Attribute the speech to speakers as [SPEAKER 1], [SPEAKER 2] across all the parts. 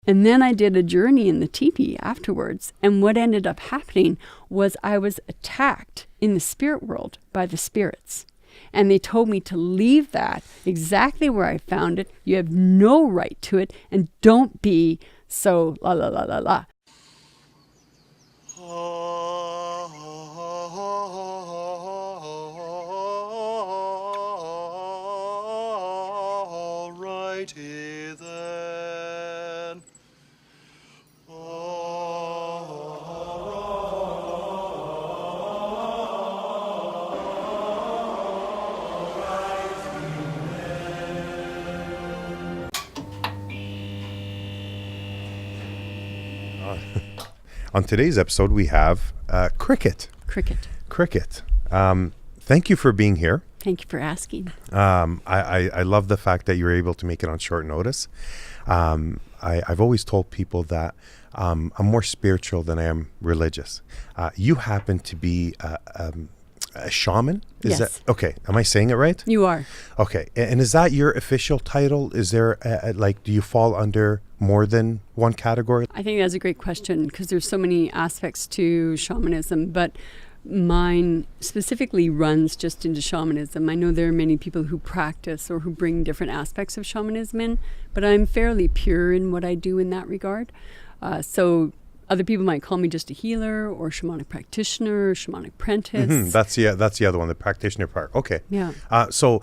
[SPEAKER 1] And then I did a journey in the teepee afterwards. And what ended up happening was I was attacked in the spirit world by the spirits. And they told me to leave that exactly where I found it. You have no right to it. And don't be so la la la la la.
[SPEAKER 2] Alrighty then.
[SPEAKER 3] On today's episode, we have Kriket. Kriket. Thank you for being here.
[SPEAKER 1] Thank you for asking.
[SPEAKER 3] I love the fact that you're able to make it on short notice. I've always told people that I'm more spiritual than I am religious. You happen to be a shaman?
[SPEAKER 1] Yes.
[SPEAKER 3] That okay? Am I saying it right?
[SPEAKER 1] You are.
[SPEAKER 3] Okay. And is that your official title? Is there do you fall under more than one category?
[SPEAKER 1] I think that's a great question because there's so many aspects to shamanism, but mine specifically runs just into shamanism. I know there are many people who practice or who bring different aspects of shamanism in, but I'm fairly pure in what I do in that regard. So other people might call me just a healer or shamanic practitioner, or shamanic apprentice.
[SPEAKER 3] Mm-hmm. That's the other one, the practitioner part. Okay.
[SPEAKER 1] Yeah.
[SPEAKER 3] So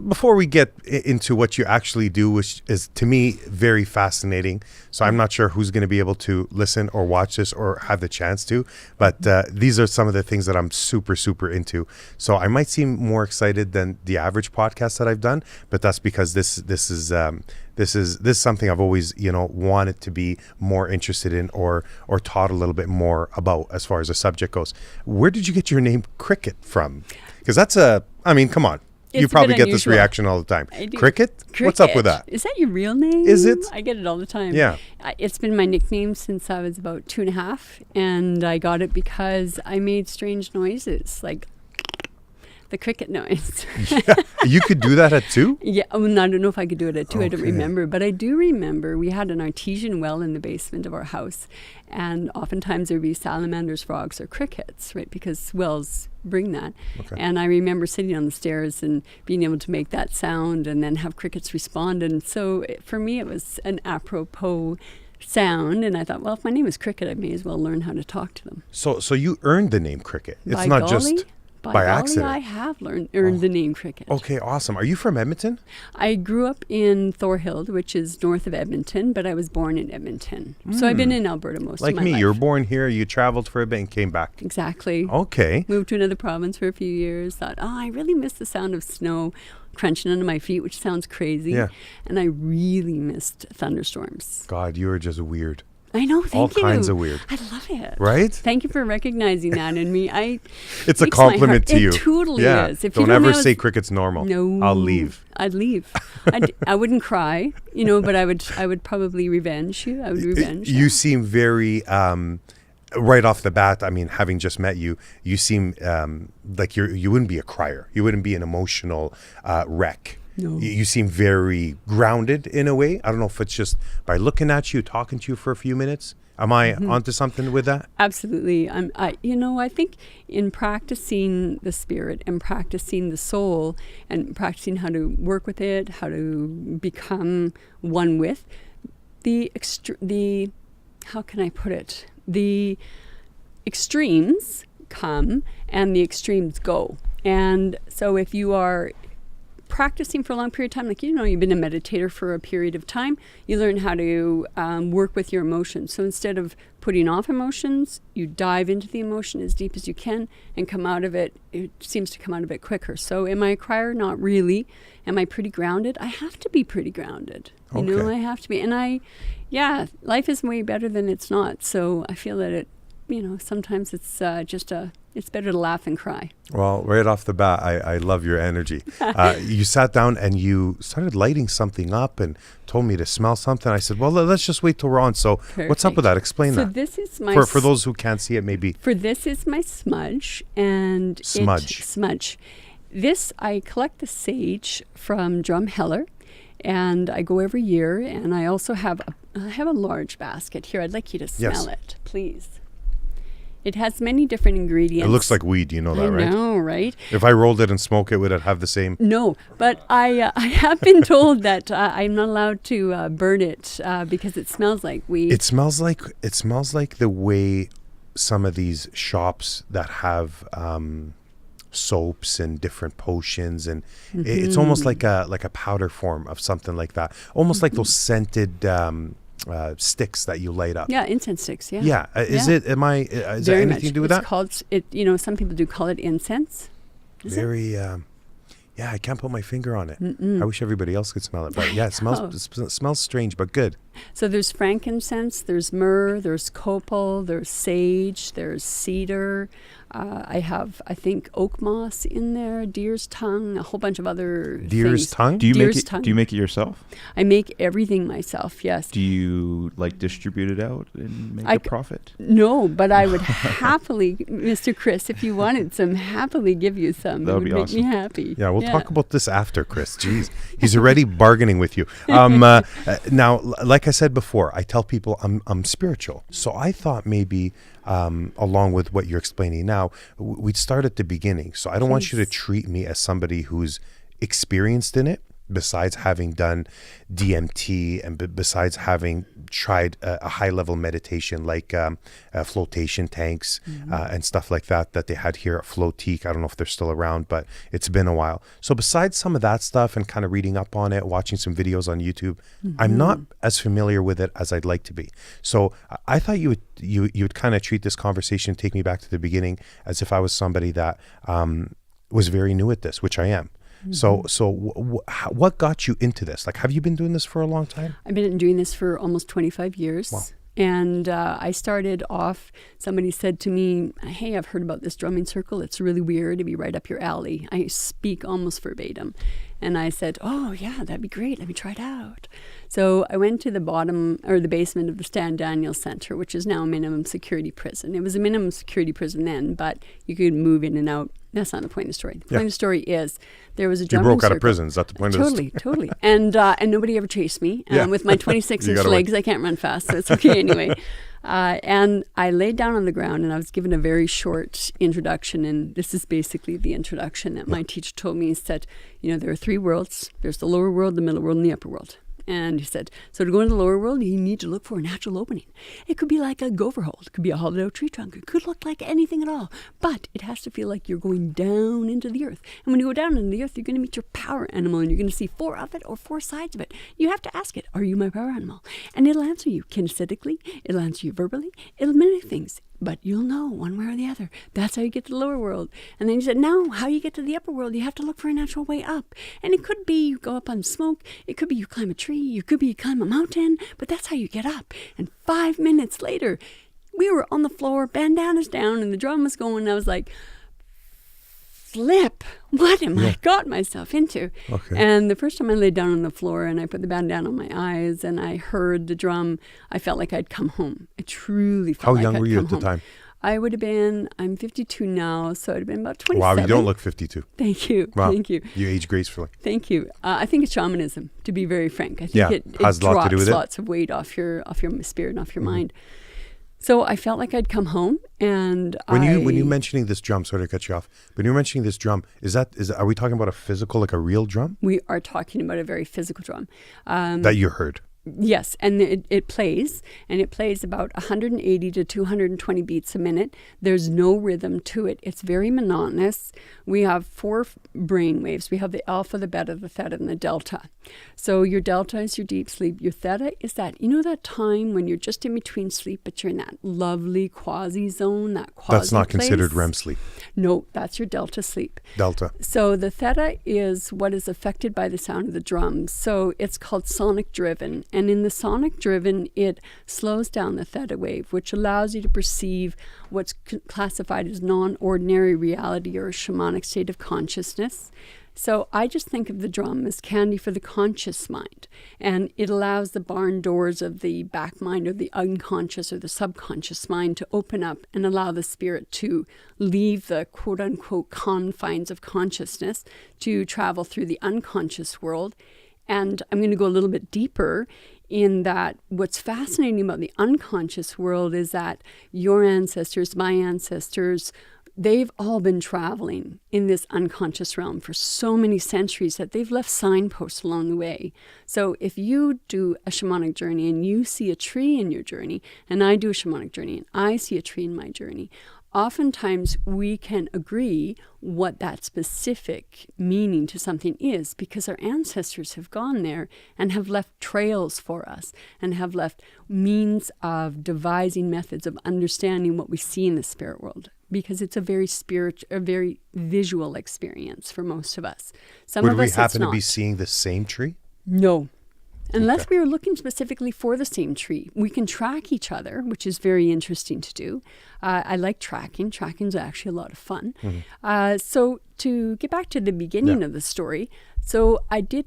[SPEAKER 3] before we get into what you actually do, which is to me very fascinating. So I'm not sure who's going to be able to listen or watch this or have the chance to, but these are some of the things that I'm super, super into. So I might seem more excited than the average podcast that I've done, but that's because this is something I've always, wanted to be more interested in or taught a little bit more about as far as the subject goes. Where did you get your name Kriket from? Because come on. You probably get this reaction all the time. Kriket? What's up with that?
[SPEAKER 1] Is that your real name?
[SPEAKER 3] Is it?
[SPEAKER 1] I get it all the time.
[SPEAKER 3] Yeah.
[SPEAKER 1] It's been my nickname since I was about 2.5, and I got it because I made strange noises, like the cricket noise.
[SPEAKER 3] Yeah. You could do that at 2?
[SPEAKER 1] Yeah. I don't know if I could do it at 2.
[SPEAKER 3] Okay.
[SPEAKER 1] I don't remember. But I do remember we had an artesian well in the basement of our house. And oftentimes there would be salamanders, frogs, or crickets, right? Because wells bring that.
[SPEAKER 3] Okay.
[SPEAKER 1] And I remember sitting on the stairs and being able to make that sound and then have crickets respond. And so for me, it was an apropos sound. And I thought, well, if my name is Kriket, I may as well learn how to talk to them.
[SPEAKER 3] So you earned the name Kriket. It's
[SPEAKER 1] By
[SPEAKER 3] not
[SPEAKER 1] golly,
[SPEAKER 3] just by accident.
[SPEAKER 1] I have earned the name Kriket.
[SPEAKER 3] Okay, awesome. Are you from Edmonton?
[SPEAKER 1] I grew up in Thorhild, which is north of Edmonton, but I was born in Edmonton. So I've been in Alberta most of my life.
[SPEAKER 3] Like me, you were born here, you traveled for a bit and came back.
[SPEAKER 1] Exactly.
[SPEAKER 3] Okay.
[SPEAKER 1] Moved to another province for a few years. Thought, I really miss the sound of snow crunching under my feet, which sounds crazy.
[SPEAKER 3] Yeah.
[SPEAKER 1] And I really missed thunderstorms.
[SPEAKER 3] God, you were just weird.
[SPEAKER 1] I know, thank you.
[SPEAKER 3] All kinds of weird.
[SPEAKER 1] I love it.
[SPEAKER 3] Right?
[SPEAKER 1] Thank you for recognizing that in me.
[SPEAKER 3] It's a compliment to you.
[SPEAKER 1] It totally is. If
[SPEAKER 3] Don't
[SPEAKER 1] you
[SPEAKER 3] ever say cricket's normal.
[SPEAKER 1] No.
[SPEAKER 3] I'll leave.
[SPEAKER 1] I'd leave. I wouldn't cry, but I would probably revenge you. I would revenge.
[SPEAKER 3] You seem very, right off the bat, having just met you, you seem like you wouldn't be a crier. You wouldn't be an emotional wreck.
[SPEAKER 1] No.
[SPEAKER 3] You seem very grounded in a way. I don't know if it's just by looking at you, talking to you for a few minutes. Am I onto something with that?
[SPEAKER 1] Absolutely. I think in practicing the spirit and practicing the soul and practicing how to work with it, how to become one with how can I put it? The extremes come and the extremes go. And so if you are practicing for a long period of time, like you've been a meditator for a period of time, you learn how to work with your emotions. So instead of putting off emotions, you dive into the emotion as deep as you can and come out of it. It seems to come out of it quicker. So am I a crier? Not really. Am I pretty grounded? I have to be pretty grounded. I have to be. And life is way better than it's not. So I feel that it, sometimes it's it's better to laugh and cry.
[SPEAKER 3] Well, right off the bat, I love your energy. You sat down and you started lighting something up and told me to smell something. I said, well, let's just wait till we're on. So
[SPEAKER 1] Perfect.
[SPEAKER 3] What's up with that? Explain that.
[SPEAKER 1] So this is my...
[SPEAKER 3] For those who can't see it, maybe.
[SPEAKER 1] This is my smudge. And smudge. This, I collect the sage from Drumheller. And I go every year. And I also have I have a large basket here. I'd like you to smell
[SPEAKER 3] Yes.
[SPEAKER 1] it, please. It has many different ingredients.
[SPEAKER 3] It looks like weed. You know that, right?
[SPEAKER 1] I know, right?
[SPEAKER 3] If I rolled it and smoked it, would it have the same?
[SPEAKER 1] No, but I have been told that I'm not allowed to burn it because it smells like weed.
[SPEAKER 3] It smells like the way some of these shops that have soaps and different potions, and it's almost like a powder form of something like that. Almost like those scented sticks that you light up.
[SPEAKER 1] Yeah, incense sticks. Yeah.
[SPEAKER 3] Yeah. Is it? Am I? Is there
[SPEAKER 1] Very
[SPEAKER 3] anything
[SPEAKER 1] much.
[SPEAKER 3] to do with
[SPEAKER 1] It's
[SPEAKER 3] that?
[SPEAKER 1] called it. You know, some people do call it incense. Is it?
[SPEAKER 3] Very. Yeah, I can't put my finger on it. I wish everybody else could smell it, but yeah, it smells strange, but good.
[SPEAKER 1] So there's frankincense, there's myrrh, there's copal, there's sage, there's cedar. I have, I think, oak moss in there, deer's tongue, a whole bunch of other
[SPEAKER 3] Deer's
[SPEAKER 1] things.
[SPEAKER 3] tongue?
[SPEAKER 4] Do you
[SPEAKER 1] Deer's
[SPEAKER 4] make it?
[SPEAKER 1] tongue.
[SPEAKER 4] Do you make it yourself?
[SPEAKER 1] I make everything myself. Yes.
[SPEAKER 4] Do you like distribute it out and make
[SPEAKER 1] I
[SPEAKER 4] a profit?
[SPEAKER 1] No, but I would happily, Mr. Chris, if you wanted some, happily give you some.
[SPEAKER 4] That
[SPEAKER 1] It
[SPEAKER 4] would
[SPEAKER 1] would
[SPEAKER 4] be
[SPEAKER 1] make
[SPEAKER 4] awesome.
[SPEAKER 1] me happy.
[SPEAKER 3] Yeah, we'll talk about this after, Chris. Jeez, he's already bargaining with you. Now, like I said before, I tell people I'm spiritual. So I thought maybe, along with what you're explaining now, we'd start at the beginning. So I don't want you to treat me as somebody who's experienced in it, besides having done DMT and besides having tried a high-level meditation like flotation tanks and stuff like that they had here at Flotique. I don't know if they're still around, but it's been a while. So besides some of that stuff and kind of reading up on it, watching some videos on YouTube, I'm not as familiar with it as I'd like to be. So I thought you would kind of treat this conversation, take me back to the beginning, as if I was somebody that was very new at this, which I am. So what got you into this? Like, have you been doing this for a long time?
[SPEAKER 1] I've been doing this for almost 25 years.
[SPEAKER 3] Wow.
[SPEAKER 1] And I started off, somebody said to me, hey, I've heard about this drumming circle. It's really weird. It'd be right up your alley. I speak almost verbatim. And I said, oh, yeah, that'd be great. Let me try it out. So I went to the basement of the Stan Daniels Center, which is now a minimum security prison. It was a minimum security prison then, but you could move in and out. That's not the point of the story. The point of the story is there was a
[SPEAKER 3] You
[SPEAKER 1] drumming
[SPEAKER 3] broke out
[SPEAKER 1] circle.
[SPEAKER 3] of prison. Is that the point of this?
[SPEAKER 1] Totally. And nobody ever chased me.
[SPEAKER 3] Yeah.
[SPEAKER 1] With my 26-inch legs, I can't run fast, so it's okay anyway. And I laid down on the ground, and I was given a very short introduction. And this is basically the introduction that my teacher told me. He said, there are 3 worlds. There's the lower world, the middle world, and the upper world. And he said, so to go into the lower world, you need to look for a natural opening. It could be like a gopher hole. It could be a hollowed out tree trunk. It could look like anything at all. But it has to feel like you're going down into the earth. And when you go down into the earth, you're going to meet your power animal, and you're going to see 4 of it or 4 sides of it. You have to ask it, are you my power animal? And it'll answer you kinesthetically. It'll answer you verbally. It'll many things. But you'll know one way or the other. That's how you get to the lower world. And then he said, now, how you get to the upper world, you have to look for a natural way up. And it could be you go up on smoke. It could be you climb a tree. It could be you climb a mountain. But that's how you get up. And 5 minutes later, we were on the floor, bandanas down, and the drum was going. And I was like, flip, what am I got myself into?
[SPEAKER 3] Okay.
[SPEAKER 1] And the first time I laid down on the floor and I put the bandana on my eyes and I heard the drum, I felt like I'd come home. I truly felt
[SPEAKER 3] How
[SPEAKER 1] like
[SPEAKER 3] young
[SPEAKER 1] I'd
[SPEAKER 3] were you
[SPEAKER 1] come
[SPEAKER 3] at the
[SPEAKER 1] home.
[SPEAKER 3] time?
[SPEAKER 1] I would have been, I'm 52 now, so I'd have been about 27.
[SPEAKER 3] Wow, you don't look 52.
[SPEAKER 1] Thank you.
[SPEAKER 3] Wow.
[SPEAKER 1] Thank you.
[SPEAKER 3] You age gracefully.
[SPEAKER 1] Thank you. I think it's shamanism, to be very frank. I think
[SPEAKER 3] Yeah,
[SPEAKER 1] it
[SPEAKER 3] has a lot to
[SPEAKER 1] drops
[SPEAKER 3] do with it.
[SPEAKER 1] lots of weight off your spirit and off your mind. So I felt like I'd come home, and
[SPEAKER 3] When you mentioning this drum, sorry to cut you off, but you're mentioning this drum, are we talking about a physical, like a real drum
[SPEAKER 1] we are talking about a very physical drum.
[SPEAKER 3] that you heard?
[SPEAKER 1] Yes, and it plays about 180 to 220 beats a minute. There's no rhythm to it. It's very monotonous. We have 4 brain waves. We have the alpha, the beta, the theta, and the delta. So your delta is your deep sleep. Your theta is that time when you're just in between sleep, but you're in that lovely quasi zone, that quasi
[SPEAKER 3] That's not
[SPEAKER 1] place.
[SPEAKER 3] considered REM sleep.
[SPEAKER 1] No, that's your delta sleep.
[SPEAKER 3] Delta.
[SPEAKER 1] So the theta is what is affected by the sound of the drums. So it's called sonic driven. And in the sonic driven, it slows down the theta wave, which allows you to perceive what's classified as non-ordinary reality or a shamanic state of consciousness. So I just think of the drum as candy for the conscious mind. And it allows the barn doors of the back mind or the unconscious or the subconscious mind to open up and allow the spirit to leave the quote unquote confines of consciousness to travel through the unconscious world. And I'm going to go a little bit deeper in that what's fascinating about the unconscious world is that your ancestors, my ancestors, they've all been traveling in this unconscious realm for so many centuries that they've left signposts along the way. So if you do a shamanic journey and you see a tree in your journey, and I do a shamanic journey and I see a tree in my journey, oftentimes we can agree what that specific meaning to something is because our ancestors have gone there and have left trails for us and have left means of devising methods of understanding what we see in the spirit world, because it's a very visual experience for most of us.
[SPEAKER 3] Would we happen to be seeing the same tree?
[SPEAKER 1] No. Unless we are looking specifically for the same tree. We can track each other, which is very interesting to do. I like tracking. Tracking is actually a lot of fun. So to get back to the beginning of the story, so I did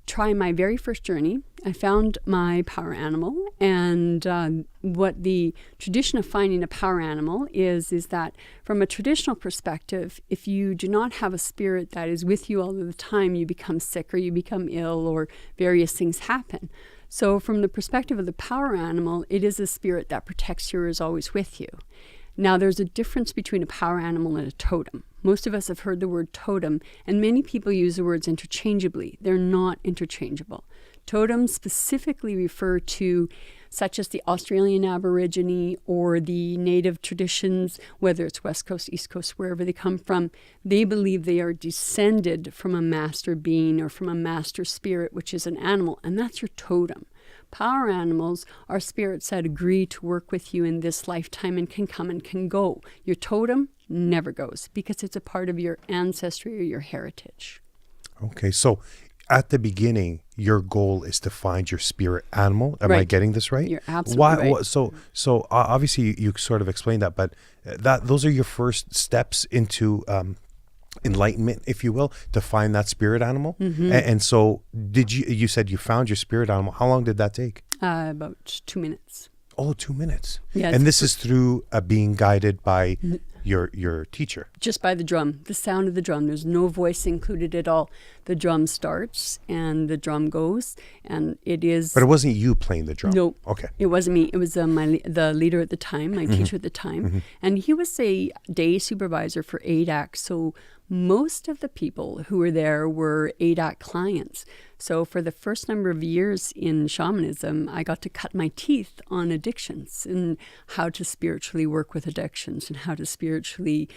[SPEAKER 1] try my very first journey. I found my power animal, and what the tradition of finding a power animal is that from a traditional perspective, if you do not have a spirit that is with you all of the time, you become sick or you become ill or various things happen. So from the perspective of the power animal, it is a spirit that protects you or is always with you. Now, there's a difference between a power animal and a totem. Most of us have heard the word totem, and many people use the words interchangeably. They're not interchangeable. Totems specifically refer to such as the Australian Aborigine or the native traditions, whether it's West Coast, East Coast, wherever they come from. They believe they are descended from a master being or from a master spirit, which is an animal, and that's your totem. Power animals are spirits that agree to work with you in this lifetime and can come and can go. Your totem never goes because it's a part of your ancestry or your heritage.
[SPEAKER 3] Okay, so at the beginning, your goal is to find your spirit animal. Am I getting this right?
[SPEAKER 1] You're absolutely right.
[SPEAKER 3] So obviously you sort of explained that, but those are your first steps into enlightenment, if you will, to find that spirit animal. And so you said you found your spirit animal. How long did that take?
[SPEAKER 1] About 2 minutes.
[SPEAKER 3] Oh, 2 minutes.
[SPEAKER 1] Yeah,
[SPEAKER 3] and this is through being guided by your teacher.
[SPEAKER 1] Just by the drum, the sound of the drum. There's no voice included at all. The drum starts and the drum goes, and it is.
[SPEAKER 3] But it wasn't you playing the drum.
[SPEAKER 1] No.
[SPEAKER 3] Okay.
[SPEAKER 1] It wasn't me. It was the leader at the time, my teacher at the time, and he was a day supervisor for ADAC. So most of the people who were there were ADAC clients. So for the first number of years in shamanism, I got to cut my teeth on addictions and how to spiritually work with addictions and how to spiritually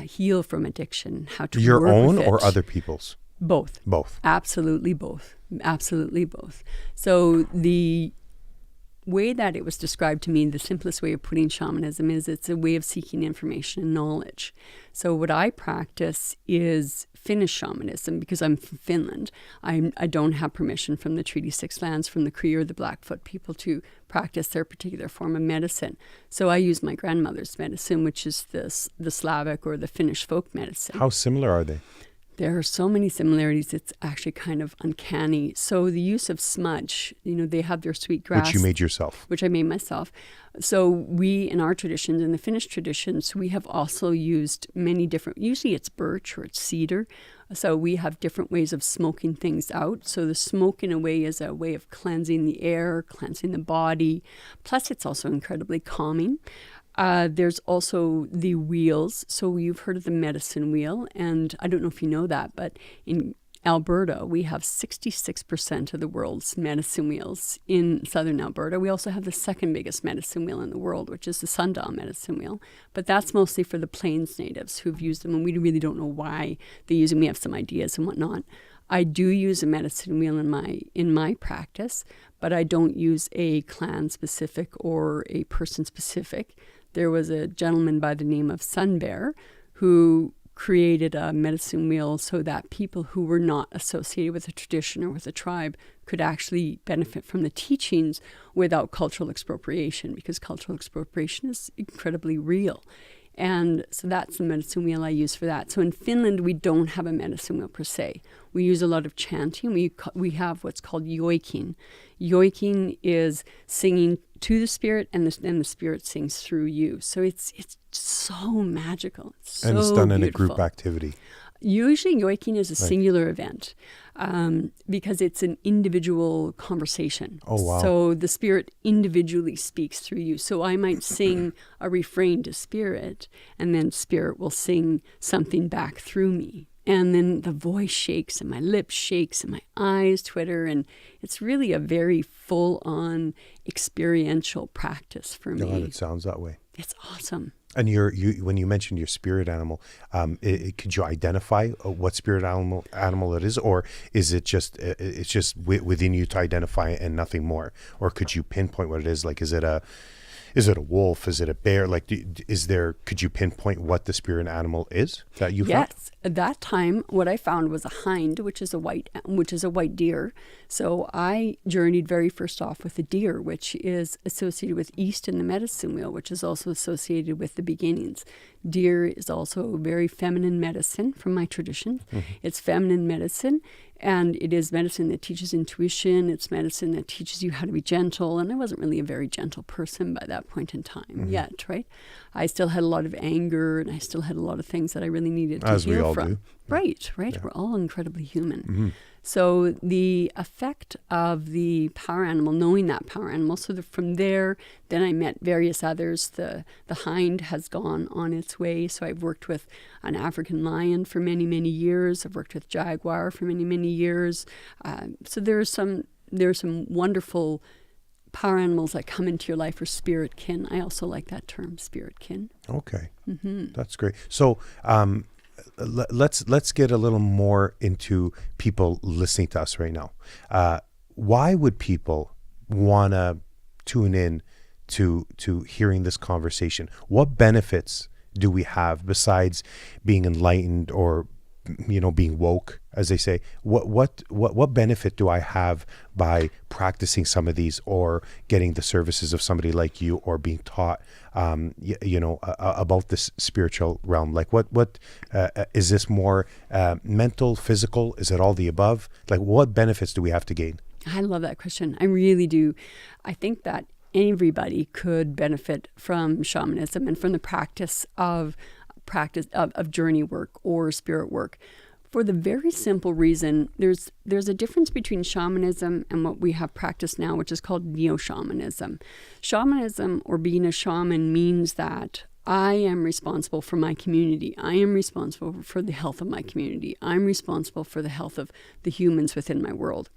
[SPEAKER 1] heal from addiction, how to
[SPEAKER 3] your
[SPEAKER 1] work
[SPEAKER 3] own
[SPEAKER 1] with it.
[SPEAKER 3] or other people's?
[SPEAKER 1] Both.
[SPEAKER 3] Both.
[SPEAKER 1] Absolutely both. Absolutely both. So the way that it was described to me, the simplest way of putting shamanism is it's a way of seeking information and knowledge. So what I practice is Finnish shamanism because I'm from Finland. I don't have permission from the Treaty 6 lands, from the Cree or the Blackfoot people to practice their particular form of medicine. So I use my grandmother's medicine, which is the Slavic or the Finnish folk medicine.
[SPEAKER 3] How similar are they?
[SPEAKER 1] There are so many similarities, it's actually kind of uncanny. So the use of smudge, they have their sweet grass.
[SPEAKER 3] Which you made yourself.
[SPEAKER 1] Which I made myself. So we, in our traditions, in the Finnish traditions, we have also used many different, usually it's birch or it's cedar. So we have different ways of smoking things out. So the smoke in a way is a way of cleansing the air, cleansing the body. Plus it's also incredibly calming. There's also the wheels. So you've heard of the medicine wheel, and I don't know if you know that, but in Alberta, we have 66% of the world's medicine wheels in southern Alberta. We also have the second biggest medicine wheel in the world, which is the sundial medicine wheel. But that's mostly for the Plains natives who've used them, and we really don't know why they use them. We have some ideas and whatnot. I do use a medicine wheel in my practice, but I don't use a clan specific or a person specific. There was a gentleman by the name of Sun Bear who created a medicine wheel so that people who were not associated with a tradition or with a tribe could actually benefit from the teachings without cultural expropriation, because cultural expropriation is incredibly real. And so that's the medicine wheel I use for that. So in Finland, we don't have a medicine wheel per se. We use a lot of chanting. We have what's called yoiking. Yoiking is singing to the spirit, and the spirit sings through you. So it's so magical. It's so
[SPEAKER 3] and it's done
[SPEAKER 1] beautiful.
[SPEAKER 3] in a group activity.
[SPEAKER 1] Usually yoiking is a singular event because it's an individual conversation.
[SPEAKER 3] Oh, wow.
[SPEAKER 1] So the spirit individually speaks through you. So I might sing a refrain to spirit, and then spirit will sing something back through me. And then the voice shakes and my lips shakes and my eyes twitter. And it's really a very full-on experiential practice for me.
[SPEAKER 3] God, it sounds that way.
[SPEAKER 1] It's awesome.
[SPEAKER 3] And when you mentioned your spirit animal, could you identify what spirit animal it is, or is it just it's just within you to identify and nothing more, or could you pinpoint what it is? Like, is it a wolf? Is it a bear? Like, could you pinpoint what the spirit animal is that you found?
[SPEAKER 1] Yes. At that time, what I found was a hind, which is a white deer. So I journeyed very first off with a deer, which is associated with east in the medicine wheel, which is also associated with the beginnings. Deer is also very feminine medicine from my tradition. Mm-hmm. It's feminine medicine, and it is medicine that teaches intuition. It's medicine that teaches you how to be gentle. And I wasn't really a very gentle person by that point in time yet, right? I still had a lot of anger, and I still had a lot of things that I really needed to
[SPEAKER 3] As we
[SPEAKER 1] heal
[SPEAKER 3] all
[SPEAKER 1] from.
[SPEAKER 3] do.
[SPEAKER 1] Right.
[SPEAKER 3] Yeah.
[SPEAKER 1] We're all incredibly human.
[SPEAKER 3] Mm-hmm.
[SPEAKER 1] So the effect of the power animal, knowing that power animal, so that from there, then I met various others. The hind has gone on its way. So I've worked with an African lion for many, many years. I've worked with jaguar for many, many years. So there's some wonderful power animals that come into your life, or spirit kin. I also like that term, spirit kin.
[SPEAKER 3] Okay, that's great. So let's get a little more into people listening to us right now. Why would people want to tune in to hearing this conversation? What benefits do we have besides being enlightened or being woke, as they say? What benefit do I have by practicing some of these, or getting the services of somebody like you, or being taught about this spiritual realm? Like, what is this more mental, physical? Is it all the above? Like, what benefits do we have to gain?
[SPEAKER 1] I love that question. I really do. I think that everybody could benefit from shamanism and from the practice of journey work or spirit work, for the very simple reason there's a difference between shamanism and what we have practiced now, which is called neo-shamanism. Shamanism, or being a shaman, means that I am responsible for my community. I am responsible for the health of my community. I'm responsible for the health of the humans within my world.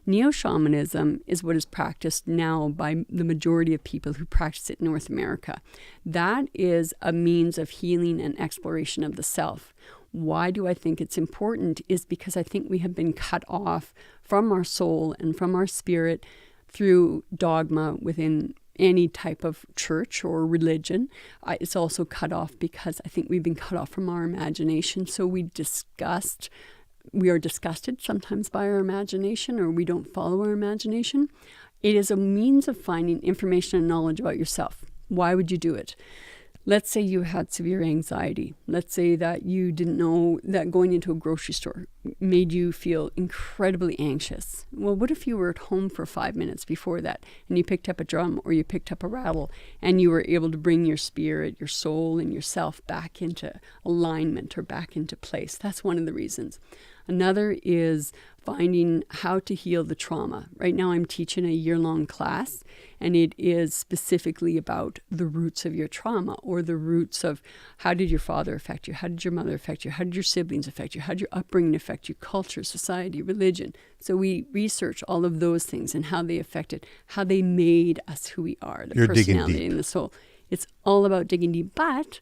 [SPEAKER 1] Neo-shamanism is what is practiced now by the majority of people who practice it in North America. That is a means of healing and exploration of the self. Why do I think it's important? Is because I think we have been cut off from our soul and from our spirit through dogma within any type of church or religion. It's also cut off because I think we've been cut off from our imagination. So we are disgusted sometimes by our imagination, or we don't follow our imagination. It is a means of finding information and knowledge about yourself. Why would you do it? Let's say you had severe anxiety. Let's say that you didn't know that going into a grocery store made you feel incredibly anxious. Well, what if you were at home for 5 minutes before that, and you picked up a drum or you picked up a rattle, and you were able to bring your spirit, your soul, and yourself back into alignment or back into place? That's one of the reasons. Another is finding how to heal the trauma. Right now I'm teaching a year-long class, and it is specifically about the roots of your trauma, or the roots of how did your father affect you? How did your mother affect you? How did your siblings affect you? How did your upbringing affect you? Culture, society, religion. So we research all of those things and how they affected, how they made us who we are, the
[SPEAKER 3] You're digging
[SPEAKER 1] personality
[SPEAKER 3] deep.
[SPEAKER 1] and the soul. It's all about digging deep, but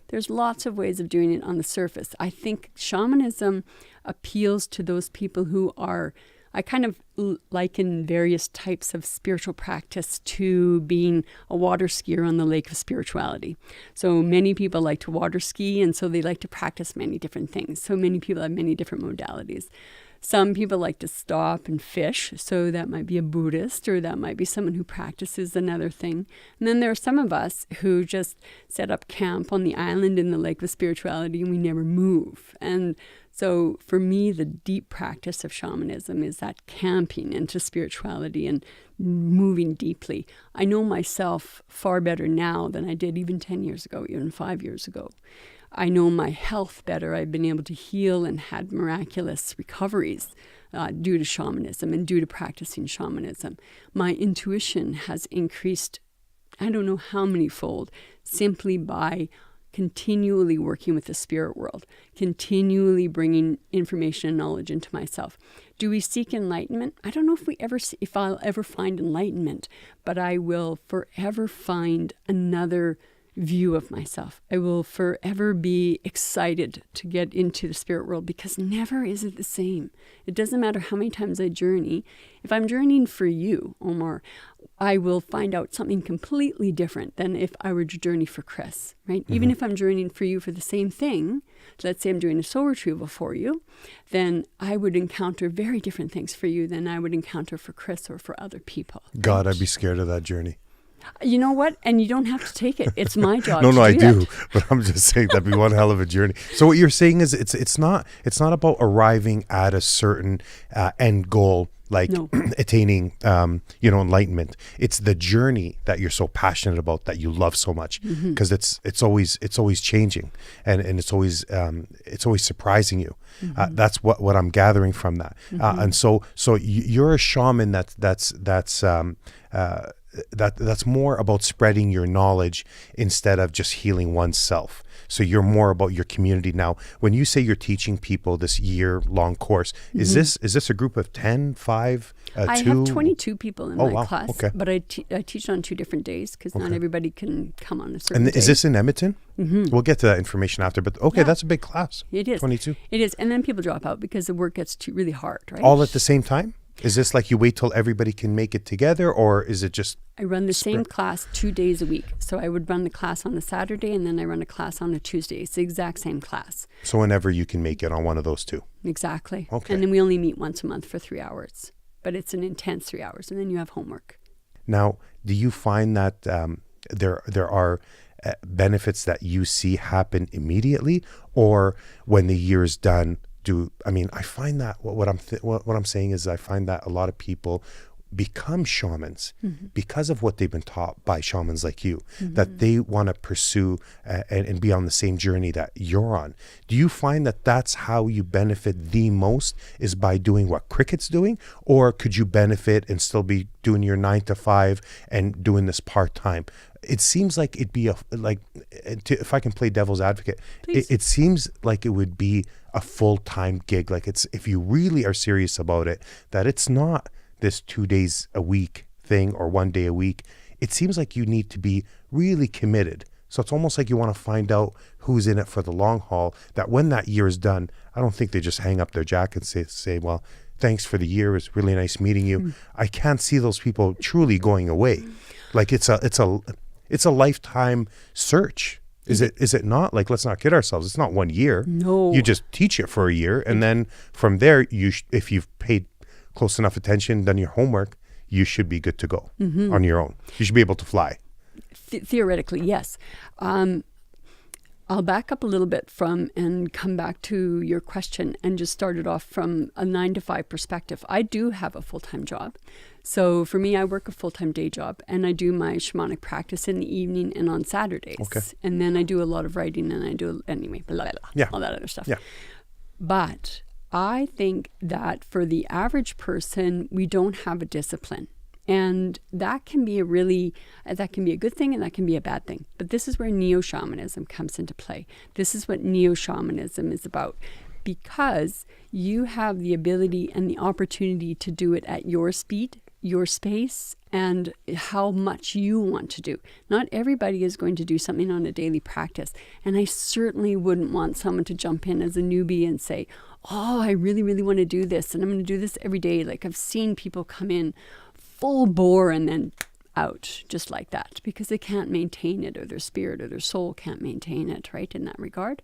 [SPEAKER 1] there's lots of ways of doing it on the surface. I think shamanism appeals to those people who are, I kind of liken various types of spiritual practice to being a water skier on the lake of spirituality. So many people like to water ski, and so they like to practice many different things. So many people have many different modalities. Some people like to stop and fish, so that might be a Buddhist, or that might be someone who practices another thing. And then there are some of us who just set up camp on the island in the lake of spirituality, and we never move. And so for me, the deep practice of shamanism is that camping into spirituality and moving deeply. I know myself far better now than I did even 10 years ago, even 5 years ago. I know my health better. I've been able to heal and had miraculous recoveries due to shamanism and due to practicing shamanism. My intuition has increased, I don't know how many fold, simply by continually working with the spirit world, continually bringing information and knowledge into myself. Do we seek enlightenment? I don't know if I'll ever find enlightenment, but I will forever find another view of myself. I will forever be excited to get into the spirit world, because never is it the same. It doesn't matter how many times I journey. If I'm journeying for you, Omar, I will find out something completely different than if I were to journey for Chris, right? Even if I'm journeying for you for the same thing, let's say I'm doing a soul retrieval for you, then I would encounter very different things for you than I would encounter for Chris or for other people.
[SPEAKER 3] God, I'd be scared of that journey.
[SPEAKER 1] You know what? And you don't have to take it. It's my job.
[SPEAKER 3] No, I do.
[SPEAKER 1] that.
[SPEAKER 3] But I'm just saying that'd be one hell of a journey. So what you're saying is it's not about arriving at a certain end goal, like attaining enlightenment. It's the journey that you're so passionate about, that you love so much, because it's always changing, and it's always surprising you. That's what I'm gathering from that. And so you're a shaman that's more about spreading your knowledge instead of just healing oneself. So you're more about your community now. When you say you're teaching people this year-long course, is this a group of 10, 5, 2?
[SPEAKER 1] I have 22 people in my class,
[SPEAKER 3] okay.
[SPEAKER 1] but I teach on 2 different days, because not everybody can come on a certain day.
[SPEAKER 3] And is this in Edmonton? We'll get to that information after, but that's a big class.
[SPEAKER 1] It is.
[SPEAKER 3] 22.
[SPEAKER 1] It is. And then people drop out because the work gets really hard, right?
[SPEAKER 3] All at the same time? Is this like you wait till everybody can make it together, or is it just...
[SPEAKER 1] I run the same class 2 days a week. So I would run the class on a Saturday, and then I run a class on a Tuesday. It's the exact same class.
[SPEAKER 3] So whenever you can make it on one of those 2.
[SPEAKER 1] Exactly.
[SPEAKER 3] Okay.
[SPEAKER 1] And then we only meet once a month for 3 hours. But it's an intense 3 hours, and then you have homework.
[SPEAKER 3] Now, do you find that there are benefits that you see happen immediately, or when the year is done? I find that what I'm saying is I find that a lot of people become shamans because of what they've been taught by shamans like you, that they want to pursue and be on the same journey that you're on. Do you find that that's how you benefit the most, is by doing what Kriket's doing, or could you benefit and still be doing your 9 to 5 and doing this part-time? It seems like it'd be if I can play devil's advocate, it seems like it would be a full-time gig. Like, it's, if you really are serious about it, that it's not this 2 days a week thing or 1 day a week. It seems like you need to be really committed. So it's almost like you want to find out who's in it for the long haul, that when that year is done, I don't think they just hang up their jacket and say, well, thanks for the year. It was really nice meeting you. I can't see those people truly going away. Like, it's a lifetime search. Is it not? Like, let's not kid ourselves. It's not 1 year.
[SPEAKER 1] No.
[SPEAKER 3] You just teach it for a year, and then from there, if you've paid close enough attention, done your homework, you should be good to go on your own. You should be able to fly.
[SPEAKER 1] Theoretically, yes. I'll back up a little bit and come back to your question and just start it off from a 9 to 5 perspective. I do have a full-time job. So for me, I work a full-time day job, and I do my shamanic practice in the evening and on Saturdays.
[SPEAKER 3] Okay.
[SPEAKER 1] And then I do a lot of writing, and I do, anyway, blah, blah, blah, all that other stuff.
[SPEAKER 3] Yeah.
[SPEAKER 1] But I think that for the average person, we don't have a discipline. And that can be that can be a good thing, and that can be a bad thing. But this is where neo-shamanism comes into play. This is what neo-shamanism is about, because you have the ability and the opportunity to do it at your speed, your space, and how much you want to do. Not everybody is going to do something on a daily practice. And I certainly wouldn't want someone to jump in as a newbie and say, oh, I really, really want to do this, and I'm going to do this every day. Like, I've seen people come in full bore and then out just like that, because they can't maintain it, or their spirit or their soul can't maintain it, right, in that regard.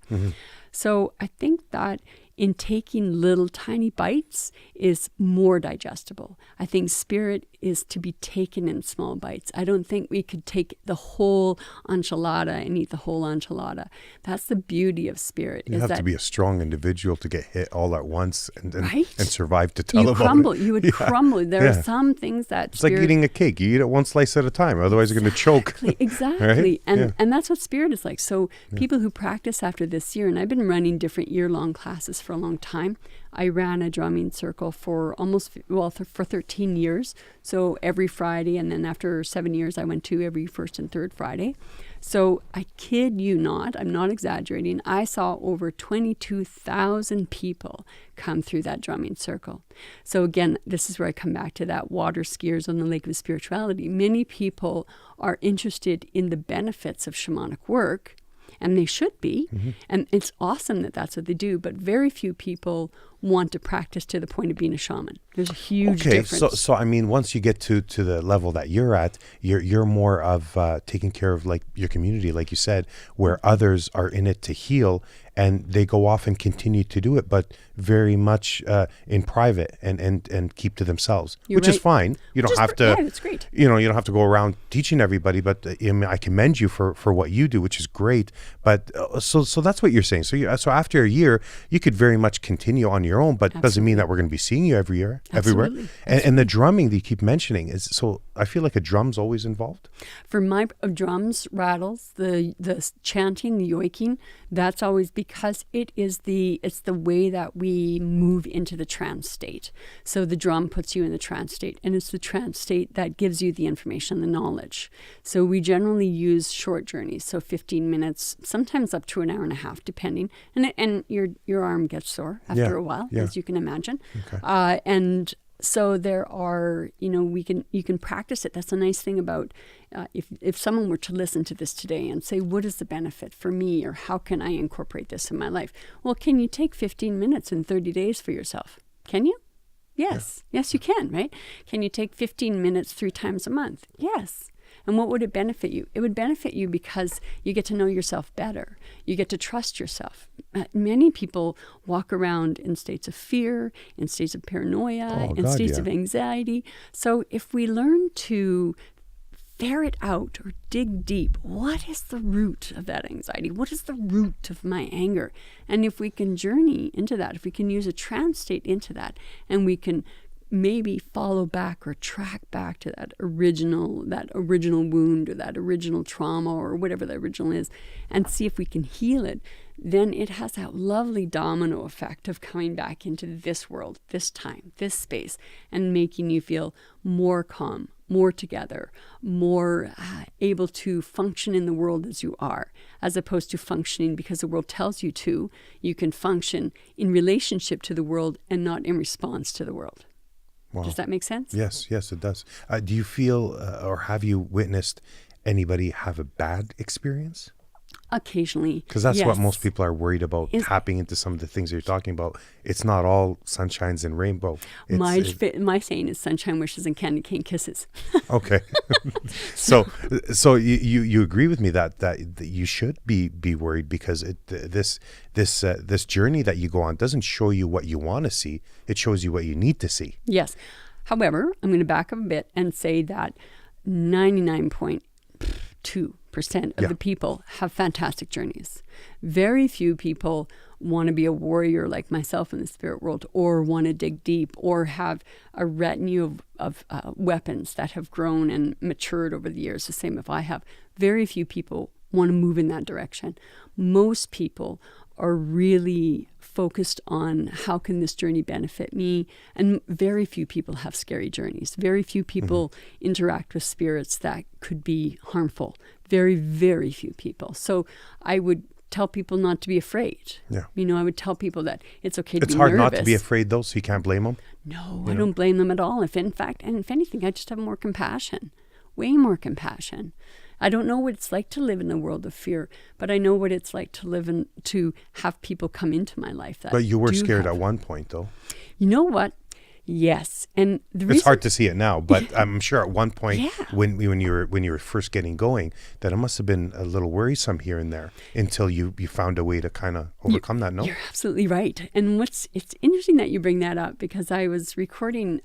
[SPEAKER 1] So I think that in taking little tiny bites is more digestible. I think spirit is to be taken in small bites. I don't think we could take the whole enchilada and eat the whole enchilada. That's the beauty of spirit.
[SPEAKER 3] You have to be a strong individual to get hit all at once and
[SPEAKER 1] Right?
[SPEAKER 3] and survive to tell
[SPEAKER 1] You
[SPEAKER 3] about
[SPEAKER 1] crumble.
[SPEAKER 3] it.
[SPEAKER 1] You would
[SPEAKER 3] Yeah.
[SPEAKER 1] crumble. There
[SPEAKER 3] Yeah.
[SPEAKER 1] are some things that
[SPEAKER 3] It's like eating a cake. You eat it one slice at a time, otherwise you're going to choke.
[SPEAKER 1] Exactly.
[SPEAKER 3] Right?
[SPEAKER 1] And
[SPEAKER 3] Yeah.
[SPEAKER 1] and that's what spirit is like. So people who practice after this year, and I've been running different year-long classes for a long time. I ran a drumming circle for for 13 years. So every Friday, and then after 7 years, I went to every first and third Friday. So I kid you not, I'm not exaggerating, I saw over 22,000 people come through that drumming circle. So again, this is where I come back to that water skiers on the lake of spirituality. Many people are interested in the benefits of shamanic work, and they should be. And it's awesome that that's what they do, but very few people want to practice to the point of being a shaman. There's a huge difference.
[SPEAKER 3] So I mean, once you get to the level that you're at, you're more of taking care of like your community, like you said, where others are in it to heal, and they go off and continue to do it, but very much in private and keep to themselves,
[SPEAKER 1] You're
[SPEAKER 3] which is
[SPEAKER 1] right.
[SPEAKER 3] fine. You don't have to.
[SPEAKER 1] Yeah, it's great.
[SPEAKER 3] You don't have to go around teaching everybody, but I mean, I commend you for what you do, which is great. But so that's what you're saying. So after a year, you could very much continue on your own, but doesn't mean that we're going to be seeing you everywhere.
[SPEAKER 1] Absolutely.
[SPEAKER 3] And the drumming that you keep mentioning is so. I feel like a drum's always involved.
[SPEAKER 1] For my drums, rattles, the chanting, the yoiking, that's always because it's the way that we move into the trance state. So the drum puts you in the trance state, and it's the trance state that gives you the information, the knowledge. So we generally use short journeys, so 15 minutes, sometimes up to an hour and a half, depending. And your arm gets sore after a while, as you can imagine.
[SPEAKER 3] Okay.
[SPEAKER 1] And so there are, you can practice it. That's a nice thing about if someone were to listen to this today and say, what is the benefit for me, or how can I incorporate this in my life? Well, can you take 15 minutes in 30 days for yourself? Can you? Yes. Yeah. Yes, you can, right? Can you take 15 minutes 3 times a month? Yes. And what would it benefit you? It would benefit you because you get to know yourself better. You get to trust yourself. Many people walk around in states of fear, in states of paranoia, in states of anxiety. So if we learn to ferret out or dig deep, what is the root of that anxiety? What is the root of my anger? And if we can journey into that, if we can use a trance state into that, and we can maybe follow back or track back to that original wound or that original trauma or whatever the original is, and see if we can heal it, then it has that lovely domino effect of coming back into this world, this time, this space, and making you feel more calm, more together, more able to function in the world as you are, as opposed to functioning because the world tells you to. You can function in relationship to the world and not in response to the world. Wow. Does that make sense?
[SPEAKER 3] Yes, it does. Do you feel or have you witnessed anybody have a bad experience?
[SPEAKER 1] Occasionally.
[SPEAKER 3] Because that's what most people are worried about, tapping into some of the things you're talking about. It's not all sunshines and rainbow.
[SPEAKER 1] My saying is sunshine wishes and candy cane kisses.
[SPEAKER 3] Okay. so you agree with me that you should be worried, because this journey that you go on doesn't show you what you want to see. It shows you what you need to see.
[SPEAKER 1] Yes. However, I'm going to back up a bit and say that 99.2% of the people have fantastic journeys. Very few people want to be a warrior like myself in the spirit world, or want to dig deep, or have a retinue of weapons that have grown and matured over the years, the same if I have. Very few people want to move in that direction. Most people are really focused on how can this journey benefit me, and very few people have scary journeys. Very few people interact with spirits that could be harmful. Very, very few people. So I would tell people not to be afraid. Yeah. I would tell people that it's okay to be nervous.
[SPEAKER 3] It's hard not to be afraid, though, so you can't blame them?
[SPEAKER 1] No, I don't blame them at all. If anything, I just have more compassion, way more compassion. I don't know what it's like to live in a world of fear, but I know what it's like to have people come into my life. But
[SPEAKER 3] you were scared at one point, though.
[SPEAKER 1] You know what? Yes. And the
[SPEAKER 3] It's
[SPEAKER 1] reason,
[SPEAKER 3] hard to see it now, but I'm sure at one point
[SPEAKER 1] Yeah.
[SPEAKER 3] when you were first getting going, that it must have been a little worrisome here and there until you found a way to kind of overcome that. No,
[SPEAKER 1] You're absolutely right. And it's interesting that you bring that up, because I was recording,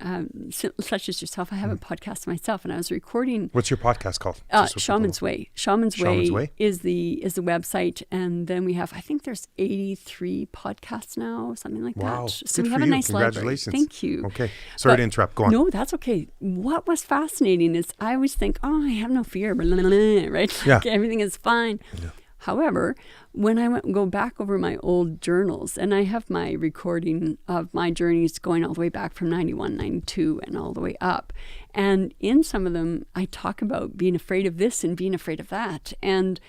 [SPEAKER 1] such as yourself, I have a podcast myself, and I was recording
[SPEAKER 3] what's your podcast called? Just so
[SPEAKER 1] Shaman's
[SPEAKER 3] people know.
[SPEAKER 1] Way. Shaman's
[SPEAKER 3] Shaman's
[SPEAKER 1] Way
[SPEAKER 3] Way?
[SPEAKER 1] is the website, and then we have, I think there's 83 podcasts now, something like
[SPEAKER 3] Wow.
[SPEAKER 1] that. So
[SPEAKER 3] Good
[SPEAKER 1] we
[SPEAKER 3] for
[SPEAKER 1] have a
[SPEAKER 3] you.
[SPEAKER 1] nice library.
[SPEAKER 3] Congratulations.
[SPEAKER 1] Thank you.
[SPEAKER 3] Okay. Sorry to
[SPEAKER 1] But-
[SPEAKER 3] interrupt. Go on.
[SPEAKER 1] No, that's okay. What was fascinating is I always think, oh, I have no fear, blah, blah, blah, right?
[SPEAKER 3] Yeah.
[SPEAKER 1] Like, everything is fine.
[SPEAKER 3] Yeah.
[SPEAKER 1] However, when I go back over my old journals, and I have my recording of my journeys going all the way back from 91, 92, and all the way up. And in some of them, I talk about being afraid of this and being afraid of that. And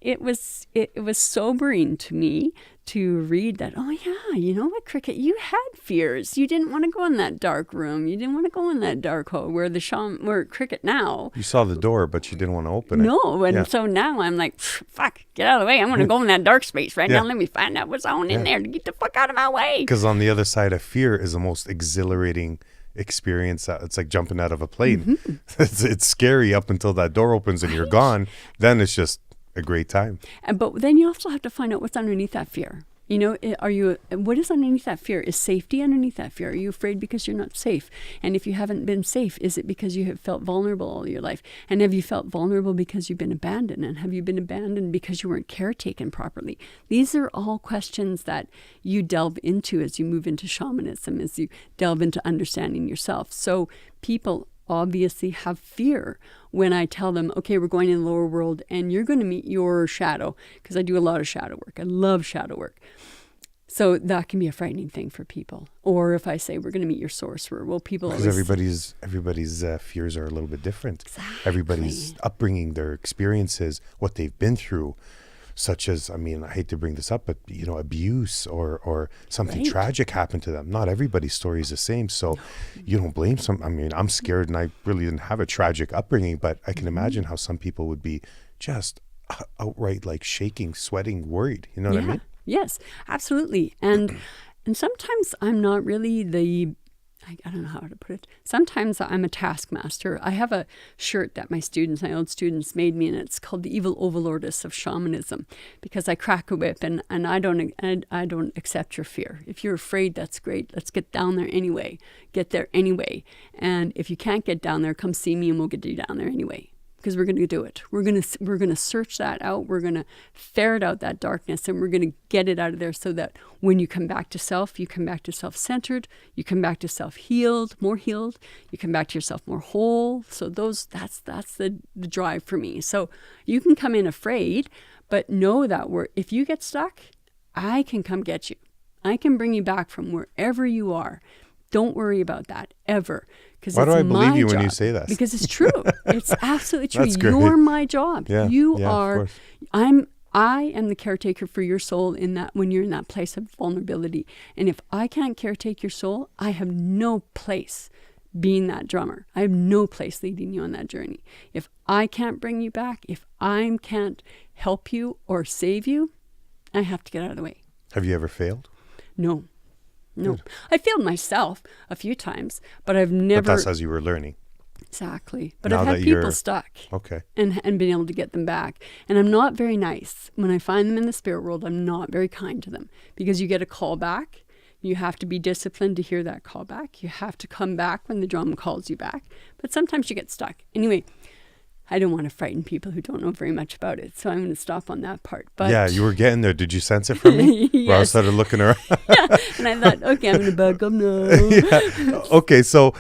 [SPEAKER 1] it was sobering to me to read that, oh yeah, you know what, Kriket, you had fears. You didn't want to go in that dark room. You didn't want to go in that dark hole where where Kriket now.
[SPEAKER 3] You saw the door, but you didn't want to open it.
[SPEAKER 1] No, and
[SPEAKER 3] Yeah.
[SPEAKER 1] so now I'm like, fuck, get out of the way. I want to go in that dark space right
[SPEAKER 3] Yeah.
[SPEAKER 1] now. Let me find out what's on in there. Get the fuck out of my way.
[SPEAKER 3] Because on the other side of fear is the most exhilarating experience. It's like jumping out of a plane. It's scary up until that door opens and you're gone. Then it's just a great time.
[SPEAKER 1] But then you also have to find out what's underneath that fear. You know, what is underneath that fear? Is safety underneath that fear? Are you afraid because you're not safe? And if you haven't been safe, is it because you have felt vulnerable all your life? And have you felt vulnerable because you've been abandoned? And have you been abandoned because you weren't caretaken properly? These are all questions that you delve into as you move into shamanism, as you delve into understanding yourself. So people obviously have fear when I tell them, okay, we're going in the lower world and you're going to meet your shadow, because I do a lot of shadow work. I love shadow work. So that can be a frightening thing for people. Or if I say we're going to meet your sorcerer, well, people
[SPEAKER 3] Because
[SPEAKER 1] always
[SPEAKER 3] everybody's fears are a little bit different.
[SPEAKER 1] Exactly.
[SPEAKER 3] Everybody's upbringing, their experiences, what they've been through, such as, I mean, I hate to bring this up, but, you know, abuse or something
[SPEAKER 1] Right.
[SPEAKER 3] tragic happened to them. Not everybody's story is the same. So you don't blame some. I mean, I'm scared and I really didn't have a tragic upbringing, but I can imagine how some people would be just outright like shaking, sweating, worried. You know what I mean?
[SPEAKER 1] Yes, absolutely. And sometimes I'm not really I don't know how to put it. Sometimes I'm a taskmaster. I have a shirt that my old students made me, and it's called the Evil Overlordess of Shamanism, because I crack a whip and I don't accept your fear. If you're afraid, that's great. Let's get down there anyway. Get there anyway. And if you can't get down there, come see me and we'll get you down there anyway. Because we're going to do it. We're going to search that out. We're going to ferret out that darkness, and we're going to get it out of there, so that when you come back to self, you come back to self-centered, you come back to self-healed, more healed, you come back to yourself more whole. So that's the drive for me. So you can come in afraid, but know that if you get stuck, I can come get you. I can bring you back from wherever you are. Don't worry about that ever.
[SPEAKER 3] Why do I believe you when you say that?
[SPEAKER 1] Because it's true. It's absolutely true.
[SPEAKER 3] That's great.
[SPEAKER 1] You're my job.
[SPEAKER 3] Yeah,
[SPEAKER 1] You
[SPEAKER 3] yeah, of
[SPEAKER 1] are.
[SPEAKER 3] course.
[SPEAKER 1] I am the caretaker for your soul in that when you're in that place of vulnerability. And if I can't caretake your soul, I have no place being that drummer. I have no place leading you on that journey. If I can't bring you back, if I can't help you or save you, I have to get out of the way.
[SPEAKER 3] Have you ever failed?
[SPEAKER 1] No.
[SPEAKER 3] Good.
[SPEAKER 1] I failed myself a few times, but I've never.
[SPEAKER 3] But that's as you were learning.
[SPEAKER 1] Exactly. But
[SPEAKER 3] Now
[SPEAKER 1] I've had
[SPEAKER 3] that
[SPEAKER 1] people
[SPEAKER 3] you're-
[SPEAKER 1] stuck
[SPEAKER 3] Okay.
[SPEAKER 1] and been able to get them back. And I'm not very nice. When I find them in the spirit world, I'm not very kind to them, because you get a call back. You have to be disciplined to hear that call back. You have to come back when the drum calls you back. But sometimes you get stuck. Anyway, I don't want to frighten people who don't know very much about it, so I'm going to stop on that part. But
[SPEAKER 3] Yeah, you were getting there. Did you sense it from me? Where I
[SPEAKER 1] Yes.
[SPEAKER 3] started looking around.
[SPEAKER 1] And I thought, okay, I'm going to back up now.
[SPEAKER 3] Yeah. Okay, so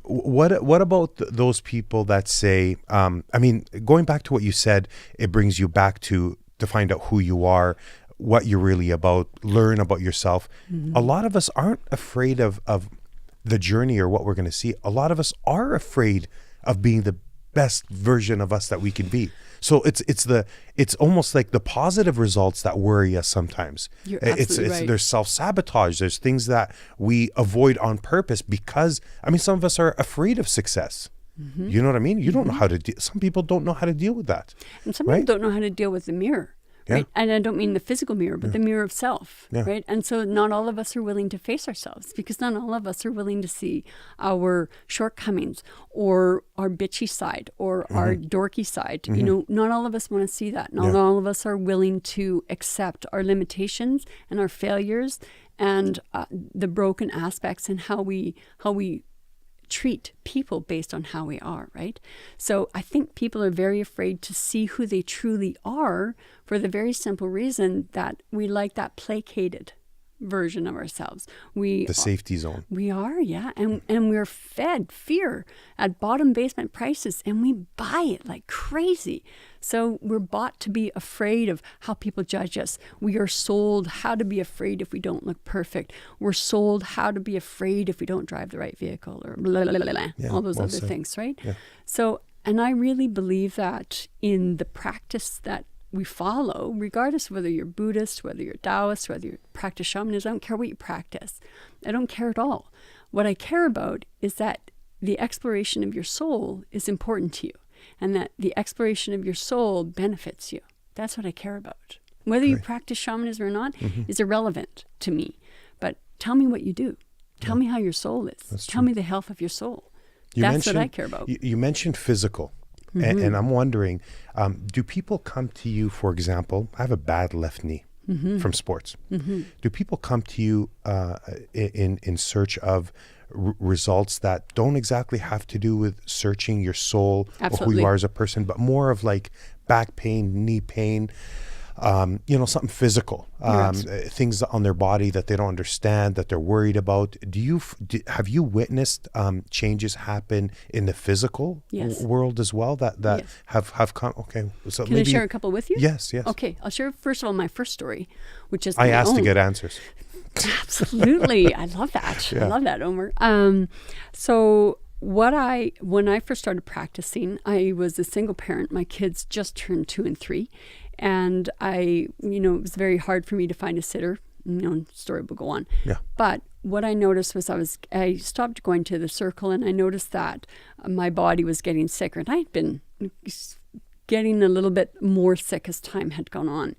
[SPEAKER 3] what about those people that say, I mean, going back to what you said, it brings you back to find out who you are, what you're really about, learn about yourself. A lot of us aren't afraid of the journey or what we're going to see. A lot of us are afraid of being the best version of us that we can be. So it's almost like the positive results that worry us sometimes.
[SPEAKER 1] You're absolutely right.
[SPEAKER 3] There's self-sabotage. There's things that we avoid on purpose because, I mean, some of us are afraid of success. You know what I mean? You don't know how to some people don't know how to deal with that.
[SPEAKER 1] And some people
[SPEAKER 3] Right?
[SPEAKER 1] don't know how to deal with the mirror,
[SPEAKER 3] Yeah.
[SPEAKER 1] right? And I don't mean the physical mirror, but the mirror of self,
[SPEAKER 3] Yeah.
[SPEAKER 1] right? And so not all of us are willing to face ourselves because not all of us are willing to see our shortcomings or our bitchy side or our dorky side. You know, not all of us want to see that. Not all of us are willing to accept our limitations and our failures and the broken aspects and how we treat people based on how we are, right? So I think people are very afraid to see who they truly are for the very simple reason that we like that placated version of ourselves.
[SPEAKER 3] The safety zone.
[SPEAKER 1] We are, yeah. And we're fed fear at bottom basement prices and we buy it like crazy. So we're bought to be afraid of how people judge us. We are sold how to be afraid if we don't look perfect. We're sold how to be afraid if we don't drive the right vehicle or blah, blah, blah, blah, all those other things, right? Yeah. So, and I really believe that in the practice that we follow, regardless of whether you're Buddhist, whether you're Taoist, whether you practice shamanism, I don't care what you practice. I don't care at all. What I care about is that the exploration of your soul is important to you and that the exploration of your soul benefits you. That's what I care about. Whether you practice shamanism or not is irrelevant to me. But tell me what you do. Tell me how your soul is. Tell me the health of your soul. That's what I care about.
[SPEAKER 3] You mentioned physical. And I'm wondering, do people come to you, for example, I have a bad left knee from sports. Do people come to you in search of results that don't exactly have to do with searching your soul or who you are as a person, but more of like back pain, knee pain, something physical, things on their body that they don't understand, that they're worried about. Have you witnessed changes happen in the physical world as well that have come? Okay, so
[SPEAKER 1] can I share a couple with you?
[SPEAKER 3] Yes.
[SPEAKER 1] Okay, I'll share first of all my first story, which is
[SPEAKER 3] I asked to get answers.
[SPEAKER 1] Absolutely, I love that. I love that, Omar. So when I first started practicing, I was a single parent. My kids just turned 2 and 3. And it was very hard for me to find a sitter. Story will go on. Yeah. But what I noticed was I stopped going to the circle and I noticed that my body was getting sicker. And I had been getting a little bit more sick as time had gone on.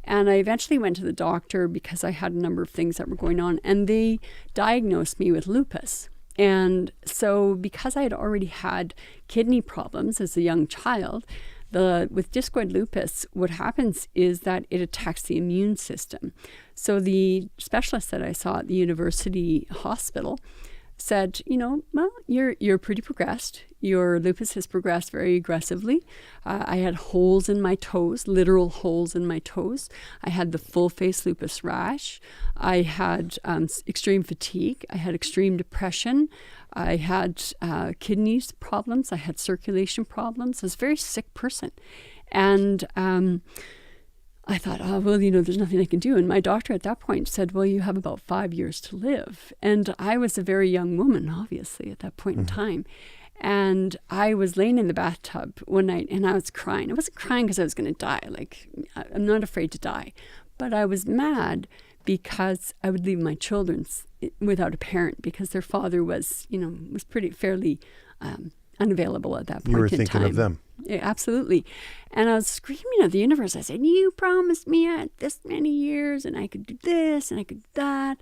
[SPEAKER 1] And I eventually went to the doctor because I had a number of things that were going on. And they diagnosed me with lupus. And so because I had already had kidney problems as a young child, with discoid lupus, what happens is that it attacks the immune system. So the specialist that I saw at the university hospital said, well, you're pretty progressed. Your lupus has progressed very aggressively. I had holes in my toes, literal holes in my toes. I had the full face lupus rash. I had extreme fatigue. I had extreme depression. I had kidneys problems. I had circulation problems. I was a very sick person. And I thought, there's nothing I can do. And my doctor at that point said, well, you have about 5 years to live. And I was a very young woman, obviously, at that point in time. And I was laying in the bathtub one night and I was crying. I wasn't crying because I was going to die. Like, I'm not afraid to die. But I was mad because I would leave my children without a parent because their father was fairly unavailable at that point in time.
[SPEAKER 3] You were thinking of them.
[SPEAKER 1] Yeah, absolutely. And I was screaming at the universe. I said, you promised me I had this many years and I could do this and I could do that.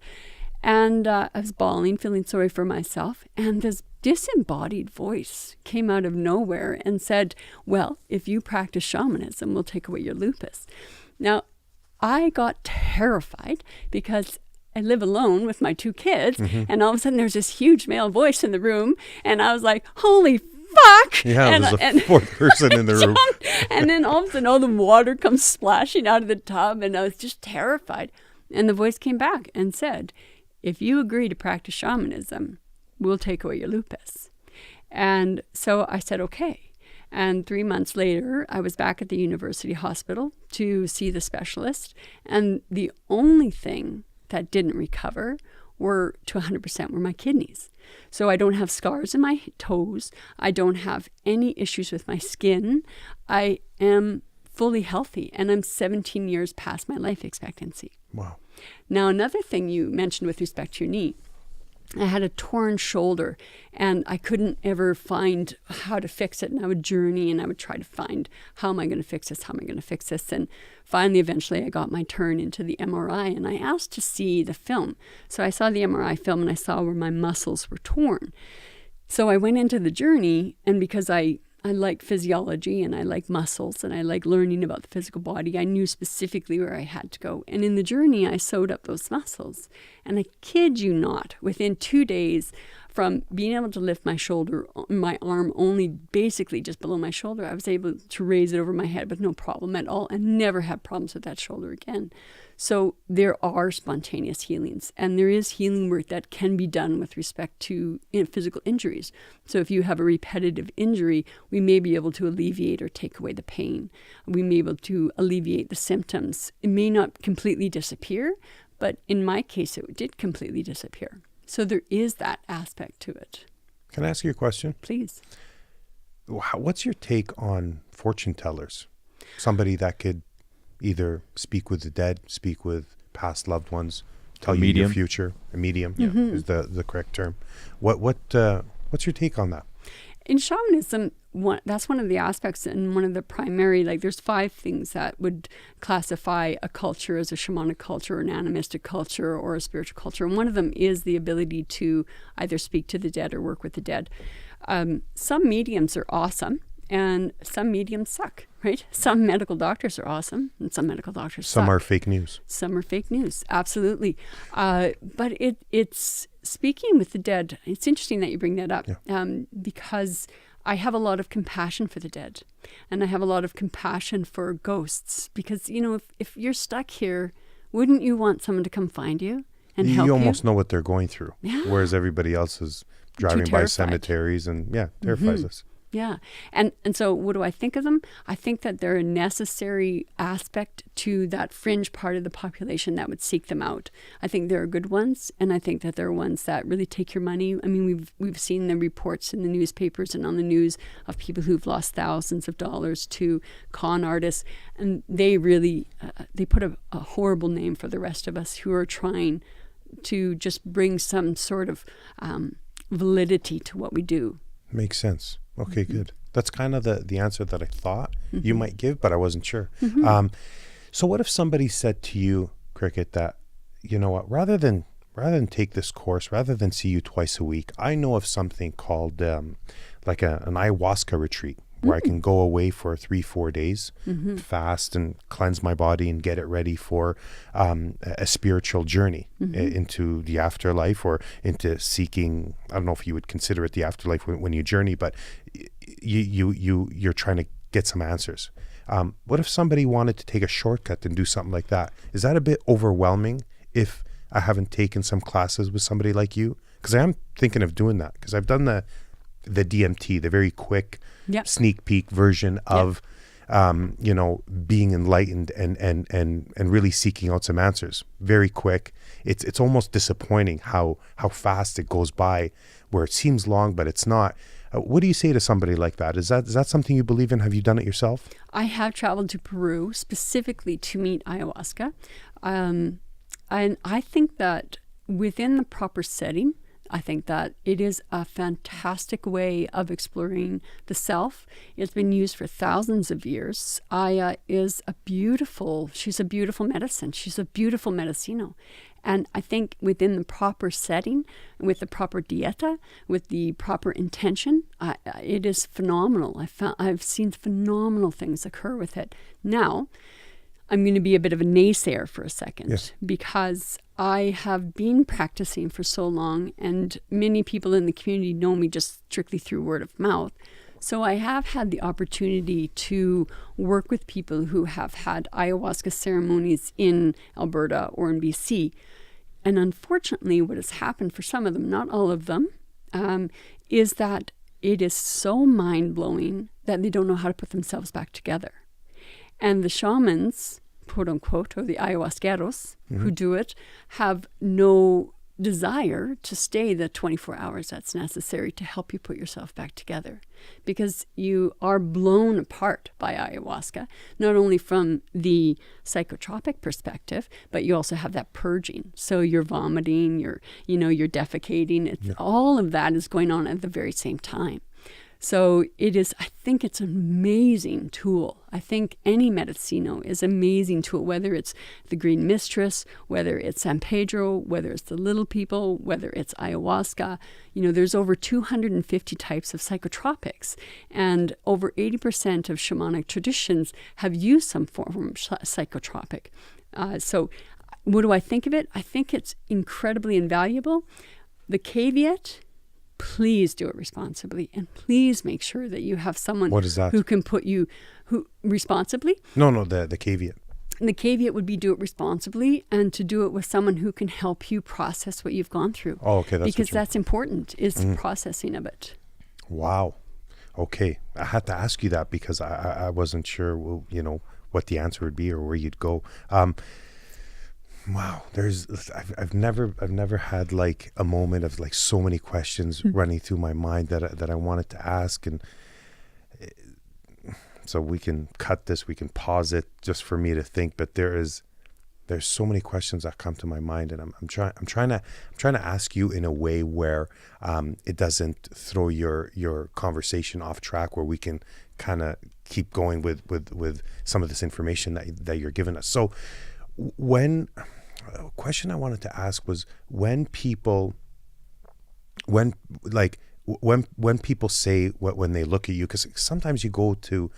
[SPEAKER 1] And I was bawling, feeling sorry for myself. And this disembodied voice came out of nowhere and said, well, if you practice shamanism, we'll take away your lupus. Now, I got terrified because I live alone with my 2 kids. And all of a sudden there's this huge male voice in the room. And I was like, holy fuck.
[SPEAKER 3] Yeah,
[SPEAKER 1] and,
[SPEAKER 3] there's a 4th person in the room.
[SPEAKER 1] And then all of a sudden all the water comes splashing out of the tub. And I was just terrified. And the voice came back and said, if you agree to practice shamanism, we'll take away your lupus. And so I said, okay. And 3 months later, I was back at the university hospital to see the specialist. And the only thing that didn't recover were to 100% were my kidneys. So I don't have scars in my toes. I don't have any issues with my skin. I am fully healthy and I'm 17 years past my life expectancy.
[SPEAKER 3] Wow.
[SPEAKER 1] Now, another thing you mentioned with respect to your knee, I had a torn shoulder and I couldn't ever find how to fix it. And I would journey and I would try to find, how am I going to fix this? How am I going to fix this? And finally, eventually I got my turn into the MRI and I asked to see the film. So I saw the MRI film and I saw where my muscles were torn. So I went into the journey, and because I like physiology and I like muscles and I like learning about the physical body, I knew specifically where I had to go. And in the journey, I sewed up those muscles. And I kid you not, within 2 days from being able to lift my shoulder, my arm only basically just below my shoulder, I was able to raise it over my head with no problem at all and never had problems with that shoulder again. So there are spontaneous healings, and there is healing work that can be done with respect to physical injuries. So if you have a repetitive injury, we may be able to alleviate or take away the pain. We may be able to alleviate the symptoms. It may not completely disappear, but in my case, it did completely disappear. So there is that aspect to it.
[SPEAKER 3] Can I ask you a question?
[SPEAKER 1] Please.
[SPEAKER 3] What's your take on fortune tellers? Somebody that could either speak with the dead, speak with past loved ones, tell you your future. A medium is the correct term. What's your take on that?
[SPEAKER 1] In shamanism, that's one of the aspects, and one of the primary, there's 5 things that would classify a culture as a shamanic culture or an animistic culture or a spiritual culture. And one of them is the ability to either speak to the dead or work with the dead. Some mediums are awesome, and some mediums suck, right? Some medical doctors are awesome, and some medical doctors suck.
[SPEAKER 3] Some are fake news.
[SPEAKER 1] Some are fake news, absolutely. But it's speaking with the dead. It's interesting that you bring that up, because I have a lot of compassion for the dead, and I have a lot of compassion for ghosts, because, if you're stuck here, wouldn't you want someone to come find you and help you?
[SPEAKER 3] You almost know what they're going through, whereas everybody else is driving by cemeteries and, terrifies us.
[SPEAKER 1] Yeah. And so what do I think of them? I think that they're a necessary aspect to that fringe part of the population that would seek them out. I think there are good ones, and I think that there are ones that really take your money. I mean, we've seen the reports in the newspapers and on the news of people who've lost thousands of dollars to con artists, and they really, they put a horrible name for the rest of us who are trying to just bring some sort of validity to what we do.
[SPEAKER 3] Makes sense. Okay, good. That's kind of the answer that I thought you might give, but I wasn't sure. So what if somebody said to you, Kriket, that, you know what, rather than take this course, rather than see you twice a week, I know of something called an ayahuasca retreat where I can go away for 3-4 days, fast and cleanse my body and get it ready for a spiritual journey into the afterlife, or into seeking, I don't know if you would consider it the afterlife when you journey, but you're trying to get some answers. What if somebody wanted to take a shortcut and do something like that? Is that a bit overwhelming if I haven't taken some classes with somebody like you? Because I am thinking of doing that, because I've done the DMT, the very quick sneak peek version of being enlightened and really seeking out some answers. Very quick. It's almost disappointing how fast it goes by, where it seems long but it's not. What do you say to somebody like that? Is that something you believe in? Have you done it yourself?
[SPEAKER 1] I have traveled to Peru specifically to meet ayahuasca, and I think that within the proper setting, I think that it is a fantastic way of exploring the self. It's been used for thousands of years. Aya is she's a beautiful medicine. She's a beautiful medicino. And I think within the proper setting, with the proper dieta, with the proper intention, it is phenomenal. I've seen phenomenal things occur with it. Now, I'm going to be a bit of a naysayer for a second, because I have been practicing for so long, and many people in the community know me just strictly through word of mouth. So I have had the opportunity to work with people who have had ayahuasca ceremonies in Alberta or in BC. And unfortunately, what has happened for some of them, not all of them, is that it is so mind-blowing that they don't know how to put themselves back together. And the shamans, quote unquote, or the ayahuasqueros who do it, have no desire to stay the 24 hours that's necessary to help you put yourself back together, because you are blown apart by ayahuasca, not only from the psychotropic perspective, but you also have that purging. So you're vomiting, you're defecating. All of that is going on at the very same time. So I think it's an amazing tool. I think any medicino is an amazing tool, whether it's the Green Mistress, whether it's San Pedro, whether it's the Little People, whether it's ayahuasca. There's over 250 types of psychotropics, and over 80% of shamanic traditions have used some form of psychotropic. So what do I think of it? I think it's incredibly invaluable. The caveat: please do it responsibly, and please make sure that you have someone who can put you responsibly.
[SPEAKER 3] No, the caveat.
[SPEAKER 1] And the caveat would be do it responsibly, and to do it with someone who can help you process what you've gone through.
[SPEAKER 3] Oh, okay.
[SPEAKER 1] Because that's important, is the processing of it.
[SPEAKER 3] Wow. Okay. I had to ask you that because I wasn't sure, what the answer would be or where you'd go. Wow, I've never had like a moment of like so many questions running through my mind that I wanted to ask, and so we can cut this, we can pause it just for me to think. But there's so many questions that come to my mind, and I'm trying to ask you in a way where it doesn't throw your conversation off track, where we can kind of keep going with some of this information that you're giving us. So. A question I wanted to ask was when people say when they look at you, because sometimes you go to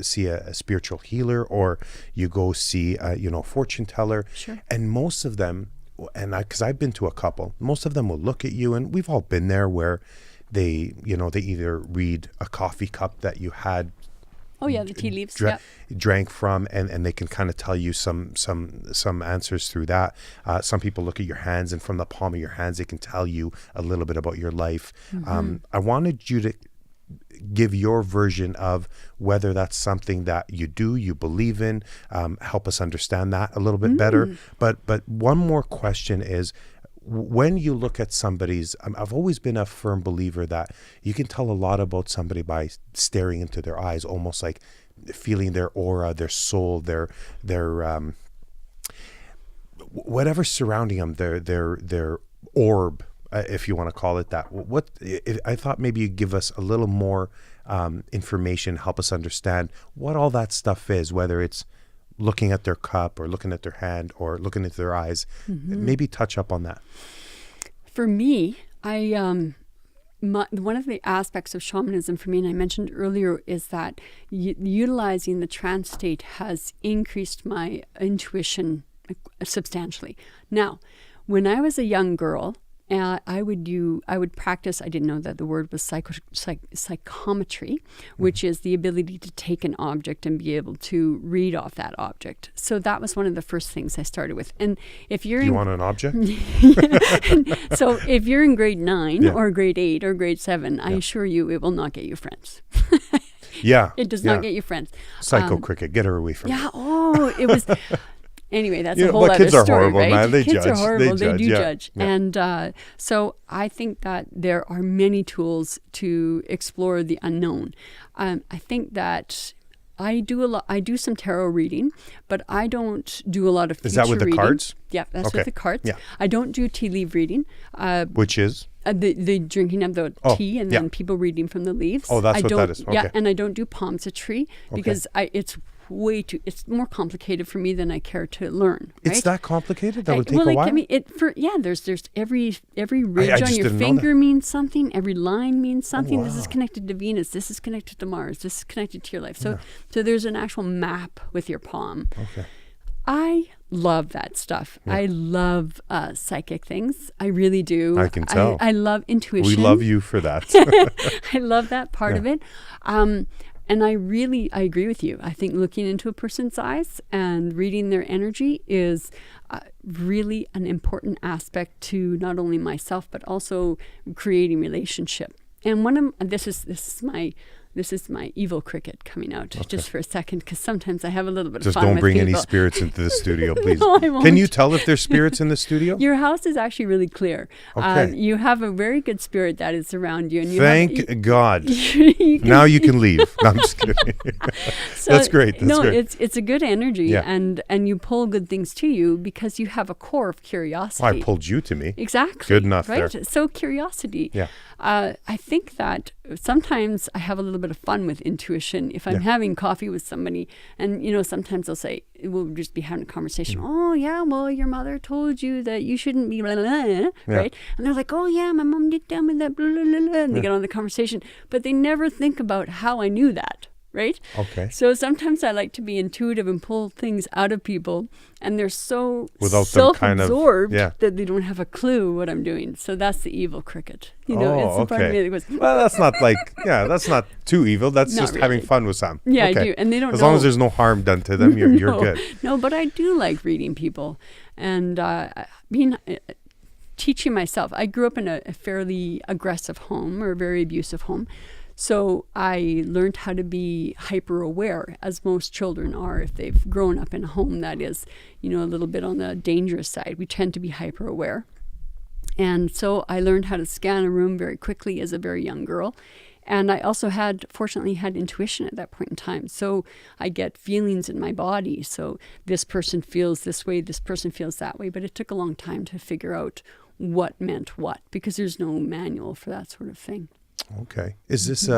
[SPEAKER 3] see a spiritual healer, or you go see a fortune teller.
[SPEAKER 1] Sure.
[SPEAKER 3] And most of them, because I've been to a couple, most of them will look at you, and we've all been there, where they either read a coffee cup that you had.
[SPEAKER 1] Oh yeah, the tea leaves.
[SPEAKER 3] Drank from, and they can kind of tell you some answers through that. Some people look at your hands, and from the palm of your hands, they can tell you a little bit about your life. I wanted you to give your version of whether that's something that you believe in. Help us understand that a little bit better. But one more question is, when you look at somebody's, I've always been a firm believer that you can tell a lot about somebody by staring into their eyes, almost like feeling their aura, their soul, their whatever surrounding them, their orb, if you want to call it that. I thought maybe you'd give us a little more information, help us understand what all that stuff is, whether it's looking at their cup or looking at their hand or looking into their eyes. Maybe touch up on that.
[SPEAKER 1] For me, one of the aspects of shamanism for me, and I mentioned earlier, is that utilizing the trance state has increased my intuition substantially. Now, when I was a young girl, I would practice, I didn't know that the word was psychometry, which is the ability to take an object and be able to read off that object. So that was one of the first things I started with. And if you're
[SPEAKER 3] want an object?
[SPEAKER 1] So if you're in grade 9 or grade 8 or grade 7, I assure you it will not get you friends. It does not get you friends.
[SPEAKER 3] Psycho Kriket, get her away from me.
[SPEAKER 1] It was... Anyway, that's a whole other
[SPEAKER 3] kids
[SPEAKER 1] story,
[SPEAKER 3] are horrible,
[SPEAKER 1] right?
[SPEAKER 3] man. They
[SPEAKER 1] kids
[SPEAKER 3] judge.
[SPEAKER 1] are horrible. They do judge.
[SPEAKER 3] Yeah.
[SPEAKER 1] And so I think that there are many tools to explore the unknown. I think that I do some tarot reading, but I don't do a lot of future
[SPEAKER 3] Is that with the
[SPEAKER 1] reading.
[SPEAKER 3] cards?
[SPEAKER 1] Yeah, that's with the cards.
[SPEAKER 3] Yeah.
[SPEAKER 1] I don't do tea leaf reading.
[SPEAKER 3] Which is?
[SPEAKER 1] The drinking of the tea and then people reading from the leaves.
[SPEAKER 3] Oh, that's what that is. Okay.
[SPEAKER 1] Yeah, and I don't do palmistry because it's more complicated for me than I care to learn. Right?
[SPEAKER 3] It's that complicated? That would take a while?
[SPEAKER 1] There's every ridge on your finger means something. Every line means something. This is connected to Venus. This is connected to Mars. This is connected to your life. So there's an actual map with your palm.
[SPEAKER 3] Okay.
[SPEAKER 1] I love that stuff. Yeah. I love psychic things. I really do.
[SPEAKER 3] I can tell.
[SPEAKER 1] I love intuition.
[SPEAKER 3] We love you for that.
[SPEAKER 1] I love that part of it. And I agree with you. I think looking into a person's eyes and reading their energy is really an important aspect to not only myself, but also creating relationship. And this is my this is my evil cricket coming out just for a second, because sometimes I have a little bit of
[SPEAKER 3] Just
[SPEAKER 1] fun
[SPEAKER 3] don't
[SPEAKER 1] with
[SPEAKER 3] bring any
[SPEAKER 1] people.
[SPEAKER 3] spirits into the studio, please.
[SPEAKER 1] No, I won't.
[SPEAKER 3] Can you tell if there's spirits in the studio?
[SPEAKER 1] Your house is actually really clear.
[SPEAKER 3] Okay.
[SPEAKER 1] You have a very good spirit that is around you. And you
[SPEAKER 3] Thank God.
[SPEAKER 1] you can-
[SPEAKER 3] Now you can leave. No, I'm just kidding.
[SPEAKER 1] So,
[SPEAKER 3] That's great. That's
[SPEAKER 1] no,
[SPEAKER 3] great.
[SPEAKER 1] it's a good energy,
[SPEAKER 3] Yeah.
[SPEAKER 1] and you pull good things to you because you have a core of curiosity.
[SPEAKER 3] Well, I pulled you to me.
[SPEAKER 1] Exactly.
[SPEAKER 3] Good enough
[SPEAKER 1] right?
[SPEAKER 3] there.
[SPEAKER 1] So curiosity.
[SPEAKER 3] Yeah.
[SPEAKER 1] I think that sometimes I have a little bit of fun with intuition. If I'm
[SPEAKER 3] Yeah.
[SPEAKER 1] having coffee with somebody, and sometimes they'll say, we'll just be having a conversation.
[SPEAKER 3] Mm.
[SPEAKER 1] Oh yeah, well your mother told you that you shouldn't be blah, blah, blah, right? And they're like, oh yeah, my mom did tell me that, blah, blah, blah, blah, and they get on the conversation, but they never think about how I knew that. Right?
[SPEAKER 3] Okay.
[SPEAKER 1] So sometimes I like to be intuitive and pull things out of people, and they're so
[SPEAKER 3] Without them kind of-
[SPEAKER 1] self-absorbed
[SPEAKER 3] yeah.
[SPEAKER 1] that they don't have a clue what I'm doing. So that's the evil cricket. It's the part of me that goes,
[SPEAKER 3] Well, that's not that's not too evil. That's
[SPEAKER 1] Not
[SPEAKER 3] just having
[SPEAKER 1] really.
[SPEAKER 3] fun with some.
[SPEAKER 1] yeah,
[SPEAKER 3] Okay.
[SPEAKER 1] I do. And they don't
[SPEAKER 3] As
[SPEAKER 1] know.
[SPEAKER 3] long as there's no harm done to them, you're
[SPEAKER 1] no,
[SPEAKER 3] good.
[SPEAKER 1] No, but I do like reading people and teaching myself. I grew up in a fairly aggressive home, or a very abusive home. So I learned how to be hyper aware, as most children are if they've grown up in a home that is, a little bit on the dangerous side. We tend to be hyper aware. And so I learned how to scan a room very quickly as a very young girl. And I also fortunately had intuition at that point in time. So I get feelings in my body. So this person feels this way, this person feels that way. But it took a long time to figure out what meant what, because there's no manual for that sort of thing.
[SPEAKER 3] Okay. Is this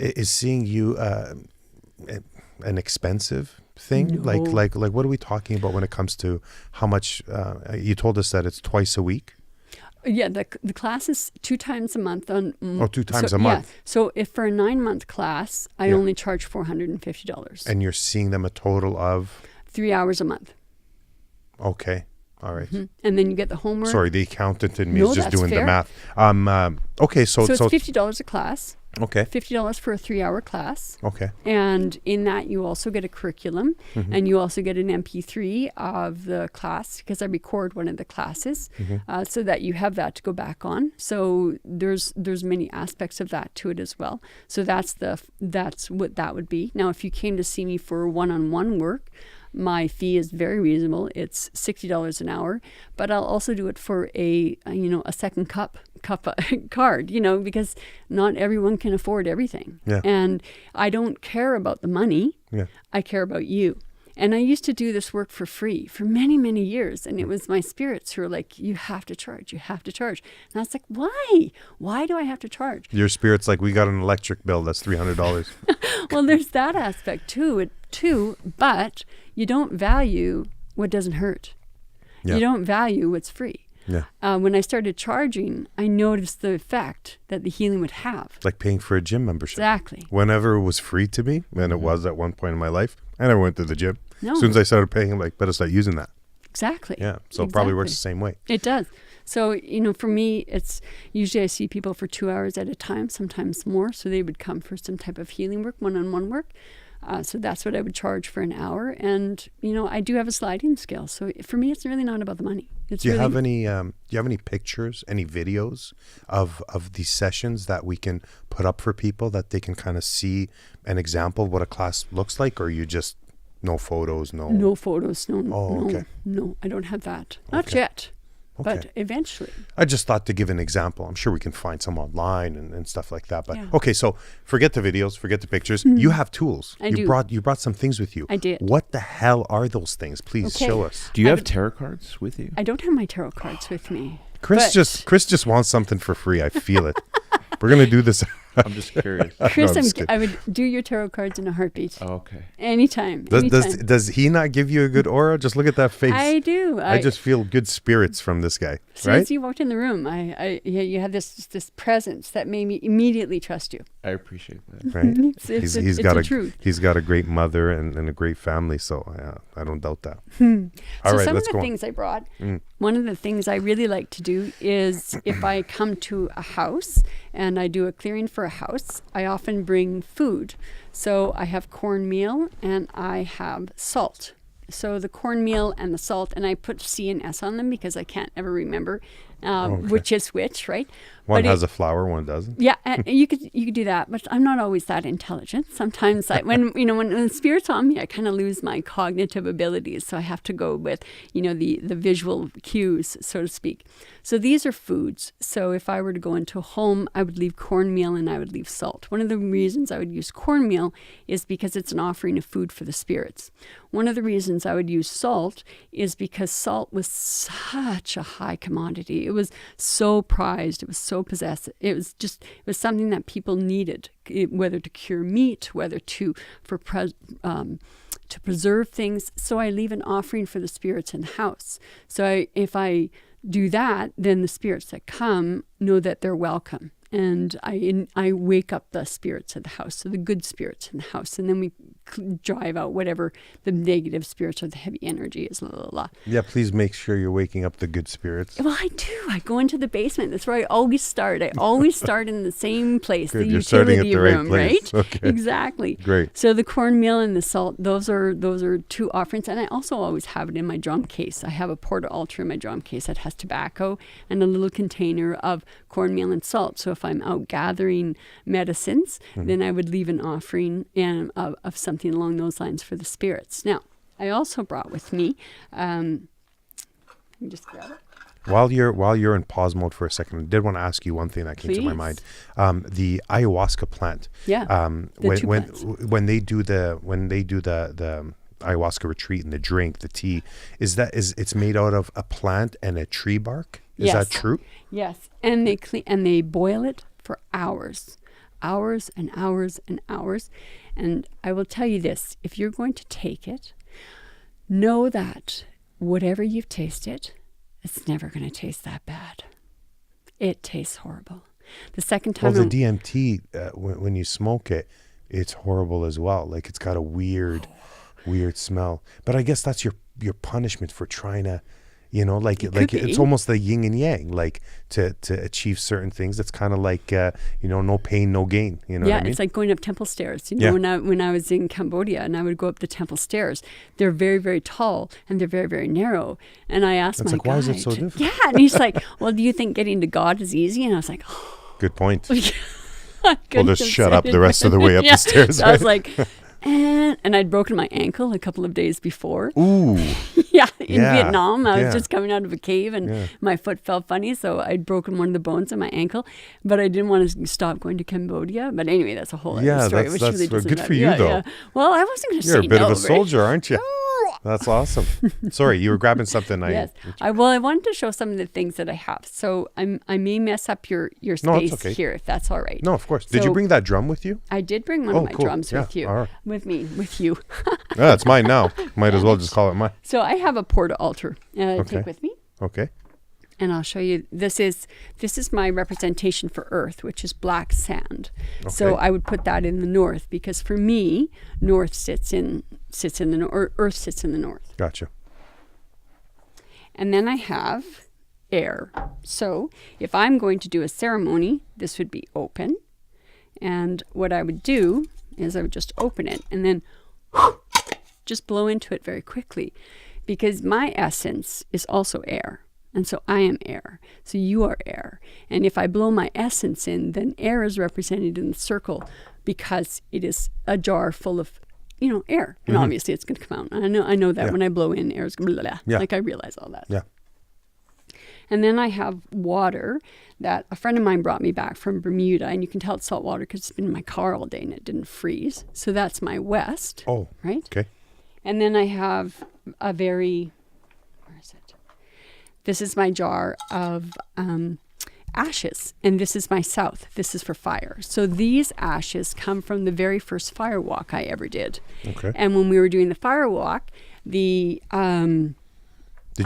[SPEAKER 3] is seeing you an expensive thing?
[SPEAKER 1] No.
[SPEAKER 3] Like what are we talking about when it comes to how much? You told us that it's twice a week.
[SPEAKER 1] Yeah, the class is 2 times a month.
[SPEAKER 3] 2 times
[SPEAKER 1] so,
[SPEAKER 3] a month.
[SPEAKER 1] Yeah. So if for a 9-month class, I only charge $450.
[SPEAKER 3] And you're seeing them a total of?
[SPEAKER 1] 3 hours a month.
[SPEAKER 3] Okay. All right.
[SPEAKER 1] Mm-hmm. And then you get the homework.
[SPEAKER 3] Sorry, the accountant in me
[SPEAKER 1] No,
[SPEAKER 3] is just
[SPEAKER 1] that's
[SPEAKER 3] doing
[SPEAKER 1] fair.
[SPEAKER 3] the math. Okay, so
[SPEAKER 1] it's $50 a class.
[SPEAKER 3] Okay.
[SPEAKER 1] $50 for a 3-hour class.
[SPEAKER 3] Okay.
[SPEAKER 1] And in that, you also get a curriculum,
[SPEAKER 3] Mm-hmm.
[SPEAKER 1] and you also get an MP3 of the class, because I record one of the classes,
[SPEAKER 3] Mm-hmm.
[SPEAKER 1] so that you have that to go back on. So there's many aspects of that to it as well. So that's what that would be. Now, if you came to see me for one-on-one work, my fee is very reasonable. It's $60 an hour, but I'll also do it for a second card, because not everyone can afford everything.
[SPEAKER 3] Yeah.
[SPEAKER 1] And I don't care about the money.
[SPEAKER 3] Yeah.
[SPEAKER 1] I care about you. And I used to do this work for free for many, many years. And it was my spirits who were like, you have to charge, you have to charge. And I was like, why? Why do I have to charge?
[SPEAKER 3] Your spirit's like, we got an electric bill that's $300.
[SPEAKER 1] Well, there's that aspect too, but you don't value what doesn't hurt.
[SPEAKER 3] Yeah.
[SPEAKER 1] You don't value what's free.
[SPEAKER 3] Yeah.
[SPEAKER 1] When I started charging, I noticed the effect that the healing would have.
[SPEAKER 3] Like paying for a gym membership.
[SPEAKER 1] Exactly.
[SPEAKER 3] Whenever it was free to me, and it was at one point in my life, I never went to the gym.
[SPEAKER 1] No.
[SPEAKER 3] As soon as I started paying, I'm like, better start using that.
[SPEAKER 1] Exactly.
[SPEAKER 3] Yeah. So it probably works the same way.
[SPEAKER 1] It does. So, for me, it's usually I see people for 2 hours at a time, sometimes more. So they would come for some type of healing work, one-on-one work. So that's what I would charge for an hour. And, I do have a sliding scale. So for me, it's really not about the money. It's
[SPEAKER 3] Do you
[SPEAKER 1] really
[SPEAKER 3] have any pictures, any videos of these sessions that we can put up for people that they can kind of see an example of what a class looks like, or you just no photos, no?
[SPEAKER 1] No photos, no.
[SPEAKER 3] Oh,
[SPEAKER 1] no,
[SPEAKER 3] okay.
[SPEAKER 1] No, I don't have that. Not
[SPEAKER 3] Okay.
[SPEAKER 1] yet, but
[SPEAKER 3] Okay.
[SPEAKER 1] eventually.
[SPEAKER 3] I just thought to give an example. I'm sure we can find some online and stuff like that. But
[SPEAKER 1] Yeah.
[SPEAKER 3] okay, so forget the videos, forget the pictures. You have tools.
[SPEAKER 1] I
[SPEAKER 3] you
[SPEAKER 1] do.
[SPEAKER 3] brought some things with you.
[SPEAKER 1] I did.
[SPEAKER 3] What the hell are those things? Please
[SPEAKER 1] Okay.
[SPEAKER 3] show us.
[SPEAKER 4] Do you
[SPEAKER 1] I
[SPEAKER 4] have
[SPEAKER 1] would-
[SPEAKER 4] tarot cards with you?
[SPEAKER 1] I don't have my tarot cards with me.
[SPEAKER 3] Chris
[SPEAKER 1] but-
[SPEAKER 3] just wants something for free. I feel it. We're gonna do this.
[SPEAKER 4] I'm just curious.
[SPEAKER 1] Chris,
[SPEAKER 3] I'm just kidding.
[SPEAKER 1] I would do your tarot cards in a heartbeat.
[SPEAKER 4] Oh, okay.
[SPEAKER 1] Anytime.
[SPEAKER 3] Does he not give you a good aura? Just look at that face.
[SPEAKER 1] I do.
[SPEAKER 3] I just feel good spirits from this guy,
[SPEAKER 1] As
[SPEAKER 3] right?
[SPEAKER 1] you walked in the room, you had this presence that made me immediately trust you.
[SPEAKER 4] I appreciate that.
[SPEAKER 3] Right.
[SPEAKER 1] It's
[SPEAKER 3] He's
[SPEAKER 1] a
[SPEAKER 3] got
[SPEAKER 1] truth.
[SPEAKER 3] he's got a great mother and a great family, so I don't doubt that.
[SPEAKER 1] So
[SPEAKER 3] All right,
[SPEAKER 1] some
[SPEAKER 3] let's
[SPEAKER 1] of
[SPEAKER 3] go
[SPEAKER 1] the
[SPEAKER 3] on.
[SPEAKER 1] things I brought, one of the things I really like to do is if I come to a house and I do a clearing for a house, I often bring food. So I have cornmeal and I have salt. So the cornmeal and the salt, and I put C and S on them because I can't ever remember. which is which, right?
[SPEAKER 3] One
[SPEAKER 1] But
[SPEAKER 3] has a flower, one doesn't.
[SPEAKER 1] yeah, and you could do that, but I'm not always that intelligent. Sometimes when the spirit's on me, I kind of lose my cognitive abilities, so I have to go with the visual cues, so to speak. So these are foods. So if I were to go into a home, I would leave cornmeal and I would leave salt. One of the reasons I would use cornmeal is because it's an offering of food for the spirits. One of the reasons I would use salt is because salt was such a high commodity. It was so prized. It was so possessive. It was something that people needed, whether to cure meat, whether to preserve things. So I leave an offering for the spirits in the house. So if I do that, then the spirits that come know that they're welcome. And I wake up the spirits of the house, so the good spirits in the house, and then we drive out whatever the negative spirits or the heavy energy is. Blah, blah, blah.
[SPEAKER 3] Yeah, please make sure you're waking up the good spirits.
[SPEAKER 1] Well, I do. I go into the basement. That's where I always start. I always start in the same place,
[SPEAKER 3] Good.
[SPEAKER 1] the
[SPEAKER 3] You're starting at
[SPEAKER 1] utility
[SPEAKER 3] the right
[SPEAKER 1] room,
[SPEAKER 3] place.
[SPEAKER 1] right?
[SPEAKER 3] Okay.
[SPEAKER 1] Exactly.
[SPEAKER 3] Great.
[SPEAKER 1] So the cornmeal and the salt, those are two offerings, and I also always have it in my drum case. I have a porta altar in my drum case that has tobacco and a little container of cornmeal and salt. So if I'm out gathering medicines, then I would leave an offering of something along those lines for the spirits. Now, I also brought with me, let me just grab it.
[SPEAKER 3] While you're in pause mode for a second, I did want to ask you one thing that came to my mind. The ayahuasca plant.
[SPEAKER 1] Yeah.
[SPEAKER 3] When they do the ayahuasca retreat and the drink, the tea, it's made out of a plant and a tree bark? Is that true?
[SPEAKER 1] Yes. And they boil it for hours and hours and hours. And I will tell you this, if you're going to take it, know that whatever you've tasted, it's never going to taste that bad. It tastes horrible. The second time...
[SPEAKER 3] Well, the DMT, when you smoke it, it's horrible as well. Like, it's got a weird smell. But I guess that's your punishment for trying to... it's almost the yin and yang, like to achieve certain things. It's kind of like, no pain, no gain. You know what I mean?
[SPEAKER 1] It's like going up temple stairs. When I was in Cambodia and I would go up the temple stairs, they're very, very tall and they're very, very narrow. And I asked my guide,
[SPEAKER 3] why is it so difficult?
[SPEAKER 1] Yeah, and he's like, well, do you think getting to God is easy? And I was like, oh.
[SPEAKER 3] Good point.
[SPEAKER 1] Well,
[SPEAKER 3] just shut up the rest of the way up the stairs.
[SPEAKER 1] So I was like... And I'd broken my ankle a couple of days before.
[SPEAKER 3] Ooh.
[SPEAKER 1] In Vietnam. I was just coming out of a cave and my foot felt funny. So I'd broken one of the bones in my ankle. But I didn't want to stop going to Cambodia. But anyway, that's a whole other story.
[SPEAKER 3] That's really good for you, though.
[SPEAKER 1] Yeah. Well, I wasn't going to say no.
[SPEAKER 3] You're a bit of a soldier, aren't you? That's awesome. Sorry, you were grabbing something.
[SPEAKER 1] Yes. I wanted to show some of the things that I have. So I may mess up your space here, if that's all right.
[SPEAKER 3] No, of course. Did you bring that drum with you?
[SPEAKER 1] I did bring one of my drums with you.
[SPEAKER 3] Right.
[SPEAKER 1] With you.
[SPEAKER 3] Yeah, it's mine now. Might as well just call it mine.
[SPEAKER 1] So I have a porta altar. Take with me.
[SPEAKER 3] Okay.
[SPEAKER 1] And I'll show you. This is my representation for Earth, which is black sand. Okay. So I would put that in the north because for me, north sits in the north, or Earth sits in the north.
[SPEAKER 3] Gotcha.
[SPEAKER 1] And then I have air. So if I'm going to do a ceremony, this would be open. And what I would do is I would just open it and then just blow into it very quickly because my essence is also air. And so I am air. So you are air. And if I blow my essence in, then air is represented in the circle because it is a jar full of, air. And obviously it's going to come out. I know that when I blow in, air is going to blah, blah. Yeah. Like I realize all that.
[SPEAKER 3] Yeah.
[SPEAKER 1] And then I have water that a friend of mine brought me back from Bermuda. And you can tell it's salt water because it's been in my car all day and it didn't freeze. So that's my west.
[SPEAKER 3] Oh,
[SPEAKER 1] right?
[SPEAKER 3] Okay.
[SPEAKER 1] And then I have a where is it? This is my jar of ashes. And this is my south. This is for fire. So these ashes come from the very first fire walk I ever did.
[SPEAKER 3] Okay.
[SPEAKER 1] And when we were doing the fire walk,
[SPEAKER 3] Did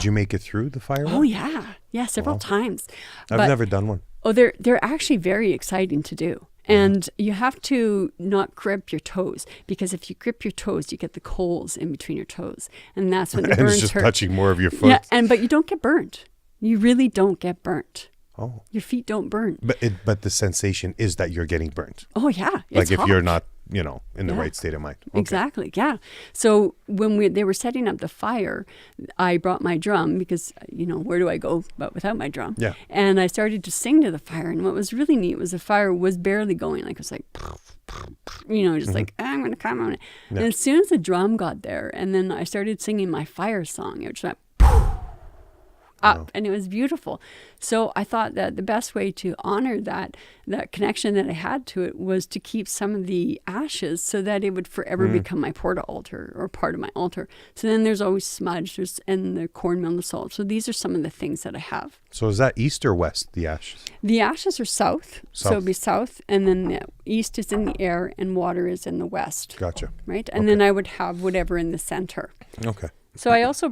[SPEAKER 3] you make it through the fire walk?
[SPEAKER 1] Oh, yeah. Yeah, several times.
[SPEAKER 3] I've never done one.
[SPEAKER 1] Oh, they're actually very exciting to do. And you have to not grip your toes because if you grip your toes, you get the coals in between your toes. And that's when the burns
[SPEAKER 3] it's just
[SPEAKER 1] hurt.
[SPEAKER 3] touching more of your foot.
[SPEAKER 1] Yeah, but you don't get burnt. You really don't get burnt.
[SPEAKER 3] Oh.
[SPEAKER 1] Your feet don't burn.
[SPEAKER 3] But the sensation is that you're getting burnt.
[SPEAKER 1] Oh, yeah.
[SPEAKER 3] Like if
[SPEAKER 1] hot.
[SPEAKER 3] you're not in the right state of mind. Okay.
[SPEAKER 1] Exactly. Yeah. So when they were setting up the fire, I brought my drum because, where do I go but without my drum?
[SPEAKER 3] Yeah.
[SPEAKER 1] And I started to sing to the fire. And what was really neat was the fire was barely going. Like, it was like, just like, I'm going to come on it.
[SPEAKER 3] Yeah.
[SPEAKER 1] And as soon as the drum got there, and then I started singing my fire song, it just went up, and it was beautiful. So I thought that the best way to honor that connection that I had to it was to keep some of the ashes so that it would forever become my porta altar or part of my altar. So then there's always smudge, and the cornmeal and the salt. So these are some of the things that I have.
[SPEAKER 3] So is that east or west, the ashes?
[SPEAKER 1] The ashes are south. So it'd be south, and then the east is in the air and water is in the west.
[SPEAKER 3] Gotcha.
[SPEAKER 1] Right? And then I would have whatever in the center.
[SPEAKER 3] Okay.
[SPEAKER 1] So I also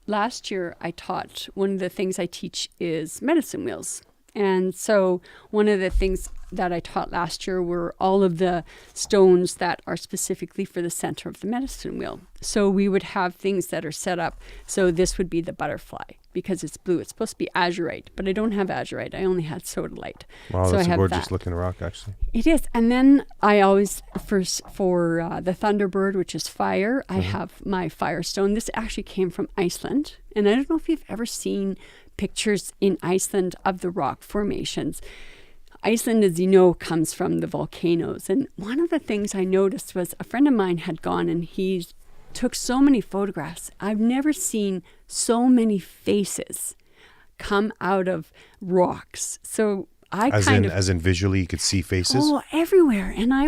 [SPEAKER 1] last year I taught, one of the things I teach is medicine wheels. And so one of the things that I taught last year were all of the stones that are specifically for the center of the medicine wheel. So we would have things that are set up. So this would be the butterfly because it's blue. It's supposed to be azurite, but I don't have azurite. I only had sodalite.
[SPEAKER 3] Wow,
[SPEAKER 1] so
[SPEAKER 3] that's
[SPEAKER 1] I
[SPEAKER 3] a
[SPEAKER 1] have
[SPEAKER 3] gorgeous
[SPEAKER 1] that.
[SPEAKER 3] looking rock, actually.
[SPEAKER 1] It is. And then I always, for the Thunderbird, which is fire, I have my firestone. This actually came from Iceland. And I don't know if you've ever seen pictures in Iceland of the rock formations. Iceland, as you know, comes from the volcanoes. And one of the things I noticed was a friend of mine had gone and he took so many photographs. I've never seen so many faces come out of rocks. So as
[SPEAKER 3] in visually you could see faces?
[SPEAKER 1] Oh, everywhere. And I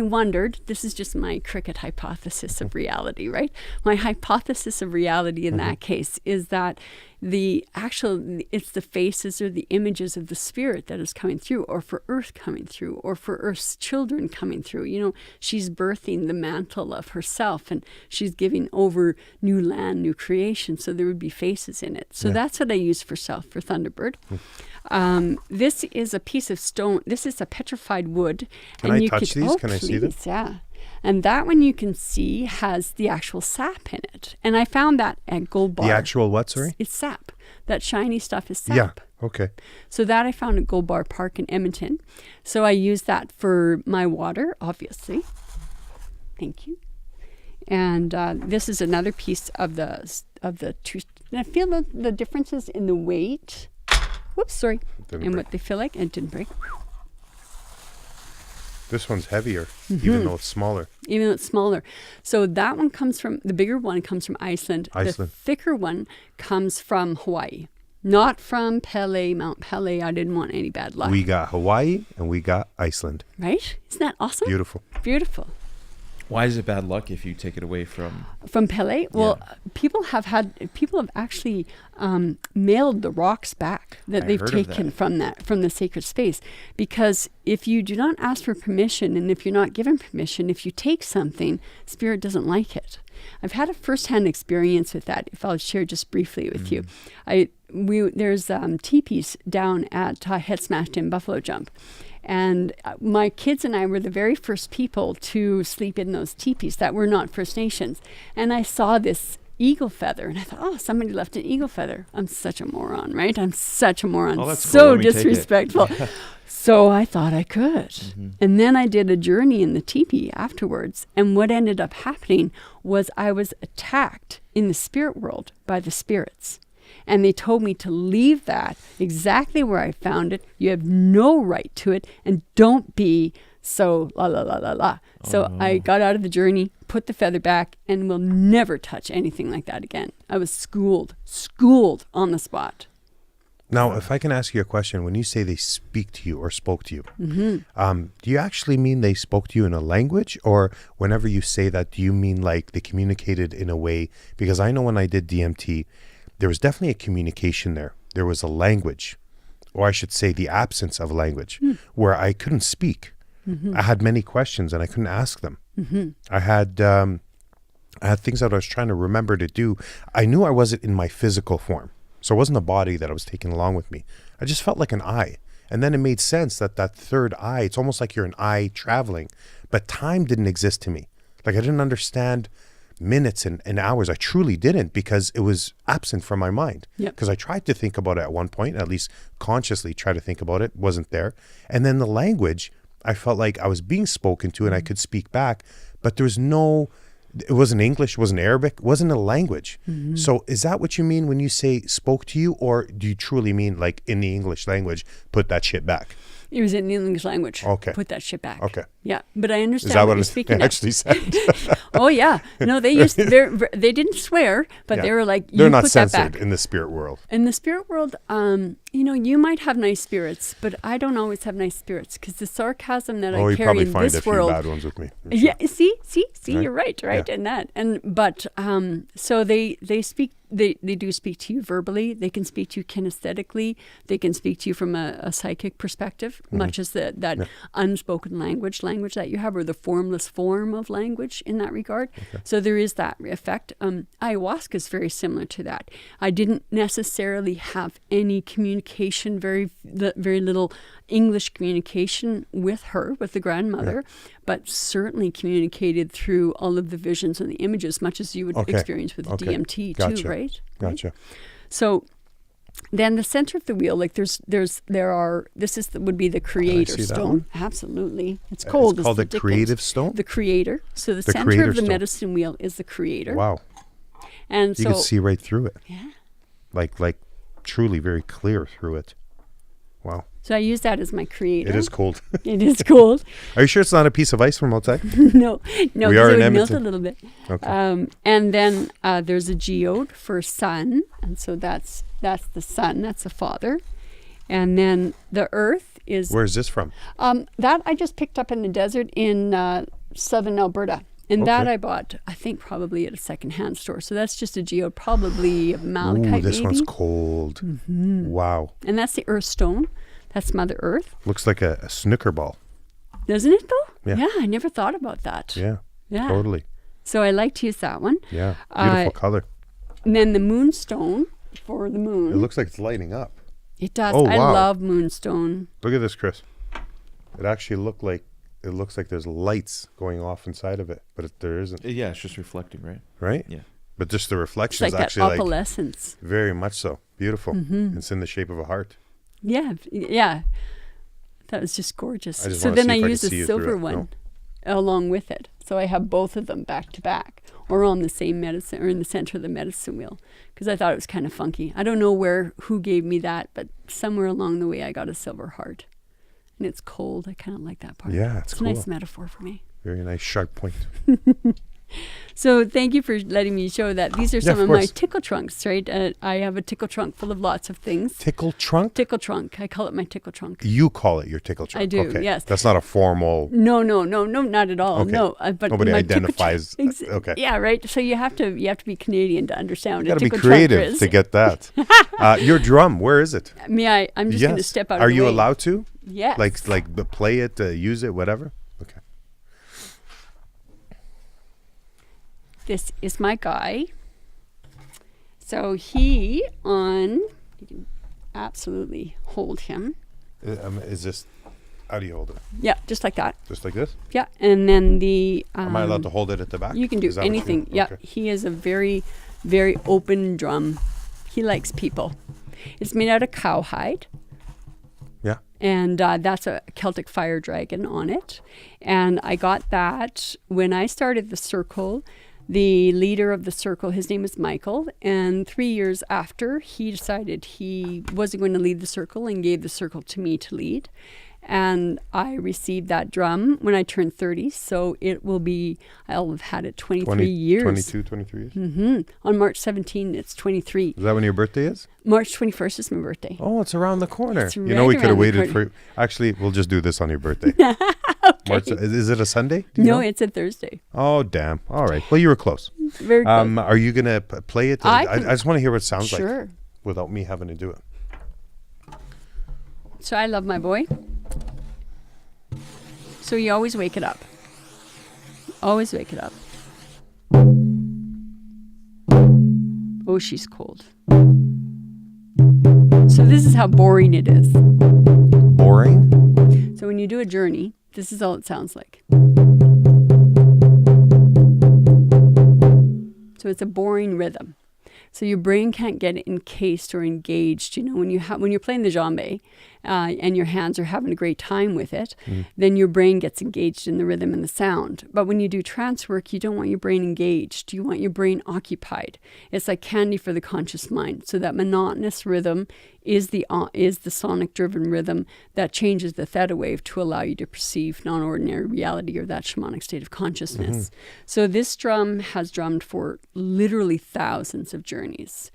[SPEAKER 1] wondered, this is just my cricket hypothesis of reality, right? My hypothesis of reality in that case is that it's the faces or the images of the spirit that is coming through, or for Earth coming through, or for Earth's children coming through. She's birthing the mantle of herself and she's giving over new land, new creation. So there would be faces in it. So that's what I use for Thunderbird. This is a piece of stone. This is a petrified wood.
[SPEAKER 3] Can I touch these? Can I see them?
[SPEAKER 1] Yeah. And that one you can see has the actual sap in it. And I found that at Gold Bar.
[SPEAKER 3] The actual what, sorry?
[SPEAKER 1] It's sap. That shiny stuff is sap.
[SPEAKER 3] Yeah, okay.
[SPEAKER 1] So that I found at Gold Bar Park in Edmonton. So I use that for my water, obviously. Thank you. And this is another piece of the two. And I feel the differences in the weight. Whoops, sorry. And what they feel like. And it didn't break.
[SPEAKER 3] This one's heavier, even though it's smaller.
[SPEAKER 1] Even though it's smaller. So that one the bigger one comes from Iceland. The thicker one comes from Hawaii. Not from Mount Pele. I didn't want any bad luck.
[SPEAKER 3] We got Hawaii and we got Iceland.
[SPEAKER 1] Right? Isn't that awesome?
[SPEAKER 3] Beautiful.
[SPEAKER 1] Beautiful.
[SPEAKER 4] Why is it bad luck if you take it away from
[SPEAKER 1] Pele? Well, people have actually mailed the rocks back that they've taken from the sacred space, because if you do not ask for permission and if you're not given permission, if you take something, spirit doesn't like it. I've had a first-hand experience with that. If I'll share just briefly with you, there's teepees down at Head Smashed in Buffalo Jump. And my kids and I were the very first people to sleep in those teepees that were not First Nations. And I saw this eagle feather, and I thought, oh, somebody left an eagle feather. I'm such a moron, right? I'm such a moron.
[SPEAKER 4] Oh, that's
[SPEAKER 1] so
[SPEAKER 4] cool. Let me
[SPEAKER 1] disrespectful. So I thought I could. And then I did a journey in the teepee afterwards. And what ended up happening was I was attacked in the spirit world by the spirits. And they told me to leave that exactly where I found it. You have no right to it. And don't be so la la la la la. So I got out of the journey, put the feather back, and will never touch anything like that again. I was schooled on the spot.
[SPEAKER 3] Now, if I can ask you a question, when you say they speak to you or spoke to you, do you actually mean they spoke to you in a language? Or whenever you say that, do you mean like they communicated in a way? Because I know when I did DMT, there was definitely a communication there. There was a language, or I should say the absence of language, where I couldn't speak. I had many questions and I couldn't ask them. I had things that I was trying to remember to do. I knew I wasn't in my physical form. So it wasn't a body that I was taking along with me. I just felt like an eye. And then it made sense that third eye, it's almost like you're an eye traveling. But time didn't exist to me. Like I didn't understand minutes and hours. I truly didn't, because it was absent from my mind. Because I tried to think about it at one point, at least consciously try to think about it, wasn't there. And then the language, I felt like I was being spoken to and I could speak back, but there was no, it wasn't English, it wasn't Arabic, it wasn't a language. So is that what you mean when you say spoke to you, or do you truly mean like in the English language, put that shit back?
[SPEAKER 1] It was in the English language.
[SPEAKER 3] Okay.
[SPEAKER 1] Put that shit back.
[SPEAKER 3] Okay.
[SPEAKER 1] Yeah, but I understand
[SPEAKER 3] Is that
[SPEAKER 1] what
[SPEAKER 3] what
[SPEAKER 1] you're
[SPEAKER 3] it
[SPEAKER 1] speaking
[SPEAKER 3] actually said?
[SPEAKER 1] Oh yeah, no, they used they didn't swear, but
[SPEAKER 3] Yeah.
[SPEAKER 1] they were like,
[SPEAKER 3] They're
[SPEAKER 1] you
[SPEAKER 3] not
[SPEAKER 1] put that
[SPEAKER 3] censored
[SPEAKER 1] back.
[SPEAKER 3] in the spirit world.
[SPEAKER 1] In the spirit world, you might have nice spirits, but I don't always have nice spirits because the sarcasm that
[SPEAKER 3] Oh,
[SPEAKER 1] I
[SPEAKER 3] you
[SPEAKER 1] carry
[SPEAKER 3] probably
[SPEAKER 1] in
[SPEAKER 3] find
[SPEAKER 1] this
[SPEAKER 3] a few
[SPEAKER 1] world.
[SPEAKER 3] bad ones with me. I'm
[SPEAKER 1] Yeah,
[SPEAKER 3] sure.
[SPEAKER 1] see,
[SPEAKER 3] Right?
[SPEAKER 1] you're right,
[SPEAKER 3] Yeah.
[SPEAKER 1] in that. But so they speak. They do speak to you verbally. They can speak to you kinesthetically. They can speak to you from a psychic perspective, much as that unspoken language that you have, or the formless form of language in that regard.
[SPEAKER 3] Okay.
[SPEAKER 1] So there is that effect. Ayahuasca is very similar to that. I didn't necessarily have any communication, very little English communication with her, with the grandmother, but certainly communicated through all of the visions and the images, much as you would experience with DMT
[SPEAKER 3] Gotcha.
[SPEAKER 1] too, right?
[SPEAKER 3] Gotcha.
[SPEAKER 1] So then the center of the wheel, like this would be the creator
[SPEAKER 3] see that
[SPEAKER 1] stone.
[SPEAKER 3] one?
[SPEAKER 1] Absolutely. It's cold.
[SPEAKER 3] It's called the
[SPEAKER 1] ridiculous.
[SPEAKER 3] creative stone?
[SPEAKER 1] The creator. So the center
[SPEAKER 3] creator
[SPEAKER 1] of the
[SPEAKER 3] stone.
[SPEAKER 1] medicine wheel is the creator.
[SPEAKER 3] Wow.
[SPEAKER 1] And
[SPEAKER 3] You
[SPEAKER 1] so
[SPEAKER 3] can see right through it.
[SPEAKER 1] yeah.
[SPEAKER 3] Like truly very clear through it. Wow.
[SPEAKER 1] So I use that as my creator.
[SPEAKER 3] It is cold.
[SPEAKER 1] It is cold.
[SPEAKER 3] Are you sure it's not a piece of ice from outside?
[SPEAKER 1] no,
[SPEAKER 3] We
[SPEAKER 1] because
[SPEAKER 3] are
[SPEAKER 1] it
[SPEAKER 3] in
[SPEAKER 1] would melt a
[SPEAKER 3] Edmonton.
[SPEAKER 1] little bit.
[SPEAKER 3] Okay.
[SPEAKER 1] And then there's a geode for sun, and so that's the sun, that's the father. And then the earth is
[SPEAKER 3] Where is this from?
[SPEAKER 1] that I just picked up in the desert in southern Alberta. And that
[SPEAKER 3] Okay.
[SPEAKER 1] I bought, I think, probably at a secondhand store. So that's just a geode, probably of malachite,
[SPEAKER 3] Ooh, this
[SPEAKER 1] maybe.
[SPEAKER 3] one's cold. Wow.
[SPEAKER 1] And that's the earth stone. That's Mother Earth.
[SPEAKER 3] Looks like a snooker ball.
[SPEAKER 1] Doesn't it, though?
[SPEAKER 3] Yeah.
[SPEAKER 1] I never thought about that.
[SPEAKER 3] Yeah.
[SPEAKER 1] Yeah.
[SPEAKER 3] Totally.
[SPEAKER 1] So I like to use that one.
[SPEAKER 3] Yeah. Beautiful color.
[SPEAKER 1] And then the moonstone for the moon.
[SPEAKER 3] It looks like it's lighting up.
[SPEAKER 1] It does.
[SPEAKER 3] Oh,
[SPEAKER 1] I
[SPEAKER 3] wow.
[SPEAKER 1] love moonstone.
[SPEAKER 3] Look at this, Chris. It actually looks like there's lights going off inside of it, but there isn't.
[SPEAKER 4] Yeah, it's just reflecting, right?
[SPEAKER 3] Right?
[SPEAKER 4] Yeah.
[SPEAKER 3] But just the
[SPEAKER 1] It's
[SPEAKER 3] reflection
[SPEAKER 1] like
[SPEAKER 3] is
[SPEAKER 1] that
[SPEAKER 3] actually like
[SPEAKER 1] opalescence.
[SPEAKER 3] very much so. Beautiful. It's in the shape of a heart.
[SPEAKER 1] Yeah, yeah. That was just gorgeous.
[SPEAKER 3] I just
[SPEAKER 1] So
[SPEAKER 3] wanna
[SPEAKER 1] then
[SPEAKER 3] see
[SPEAKER 1] I
[SPEAKER 3] if I can
[SPEAKER 1] use
[SPEAKER 3] see
[SPEAKER 1] a
[SPEAKER 3] you through
[SPEAKER 1] silver
[SPEAKER 3] it.
[SPEAKER 1] one along with it. So I have both of them back to back or on the same medicine or in the center of the medicine wheel because I thought it was kind of funky. I don't know who gave me that, but somewhere along the way I got a silver heart. And it's cold. I kind of like that part.
[SPEAKER 3] Yeah, it's
[SPEAKER 1] a
[SPEAKER 3] cool.
[SPEAKER 1] nice metaphor for me.
[SPEAKER 3] Very nice sharp point.
[SPEAKER 1] So thank you for letting me show that. These are some
[SPEAKER 3] of
[SPEAKER 1] of my
[SPEAKER 3] course.
[SPEAKER 1] tickle trunks, right? I have a tickle trunk full of lots of things.
[SPEAKER 3] Tickle trunk?
[SPEAKER 1] Tickle trunk. I call it my tickle trunk.
[SPEAKER 3] You call it your tickle trunk.
[SPEAKER 1] I do,
[SPEAKER 3] Okay.
[SPEAKER 1] yes.
[SPEAKER 3] That's not a formal.
[SPEAKER 1] No, not at all.
[SPEAKER 3] Okay.
[SPEAKER 1] No, but
[SPEAKER 3] Nobody
[SPEAKER 1] my tickle
[SPEAKER 3] identifies.
[SPEAKER 1] trunk-
[SPEAKER 3] Okay.
[SPEAKER 1] Yeah, right. So you have to be Canadian to understand
[SPEAKER 3] You
[SPEAKER 1] what
[SPEAKER 3] got
[SPEAKER 1] a
[SPEAKER 3] to be
[SPEAKER 1] tickle trunk
[SPEAKER 3] creative
[SPEAKER 1] is.
[SPEAKER 3] to get that. Your drum, where is it?
[SPEAKER 1] I'm just going to step out.
[SPEAKER 3] Are
[SPEAKER 1] of the
[SPEAKER 3] you
[SPEAKER 1] way.
[SPEAKER 3] allowed to?
[SPEAKER 1] Yes.
[SPEAKER 3] Like play it, use it, whatever? Okay.
[SPEAKER 1] This is my guy. So you can absolutely hold him.
[SPEAKER 3] Is this, how do you hold it?
[SPEAKER 1] Yeah, just like that.
[SPEAKER 3] Just like this?
[SPEAKER 1] Yeah, and then the.
[SPEAKER 3] Am I allowed to hold it at the back?
[SPEAKER 1] You can do
[SPEAKER 3] Is that what you-
[SPEAKER 1] anything. Yeah,
[SPEAKER 3] okay.
[SPEAKER 1] he is a very, very open drum. He likes people. It's made out of cowhide.
[SPEAKER 3] Yeah.
[SPEAKER 1] And that's a Celtic fire dragon on it. And I got that when I started the circle. The leader of the circle, his name is Michael. And 3 years after, he decided he wasn't going to lead the circle and gave the circle to me to lead. And I received that drum when I turned 30. So I'll have had it 23 years.
[SPEAKER 3] 22, 23 years?
[SPEAKER 1] On March 17, it's 23.
[SPEAKER 3] Is that when your birthday is?
[SPEAKER 1] March 21st is my birthday.
[SPEAKER 3] Oh, it's around the corner.
[SPEAKER 1] It's
[SPEAKER 3] You know, we
[SPEAKER 1] right
[SPEAKER 3] could have
[SPEAKER 1] around the
[SPEAKER 3] waited
[SPEAKER 1] corner.
[SPEAKER 3] for. Actually, we'll just do this on your birthday.
[SPEAKER 1] Okay.
[SPEAKER 3] Is it a Sunday? Do you
[SPEAKER 1] No,
[SPEAKER 3] know?
[SPEAKER 1] it's a Thursday.
[SPEAKER 3] Oh, damn. All right. Well, you were close.
[SPEAKER 1] Very close.
[SPEAKER 3] Are you going to play it?
[SPEAKER 1] I
[SPEAKER 3] I
[SPEAKER 1] can-
[SPEAKER 3] just want to hear what it sounds like
[SPEAKER 1] Sure.
[SPEAKER 3] without me having to do it.
[SPEAKER 1] So I love my boy. So you always wake it up. Always wake it up. Oh, she's cold. So this is how boring it is.
[SPEAKER 3] Boring?
[SPEAKER 1] So when you do a journey, this is all it sounds like. So it's a boring rhythm. So your brain can't get encased or engaged. You know, when you're playing the djembe and your hands are having a great time with it, then your brain gets engaged in the rhythm and the sound. But when you do trance work, you don't want your brain engaged. You want your brain occupied. It's like candy for the conscious mind. So that monotonous rhythm is the sonic-driven rhythm that changes the theta wave to allow you to perceive non-ordinary reality or that shamanic state of consciousness. So this drum has drummed for literally thousands of journeys.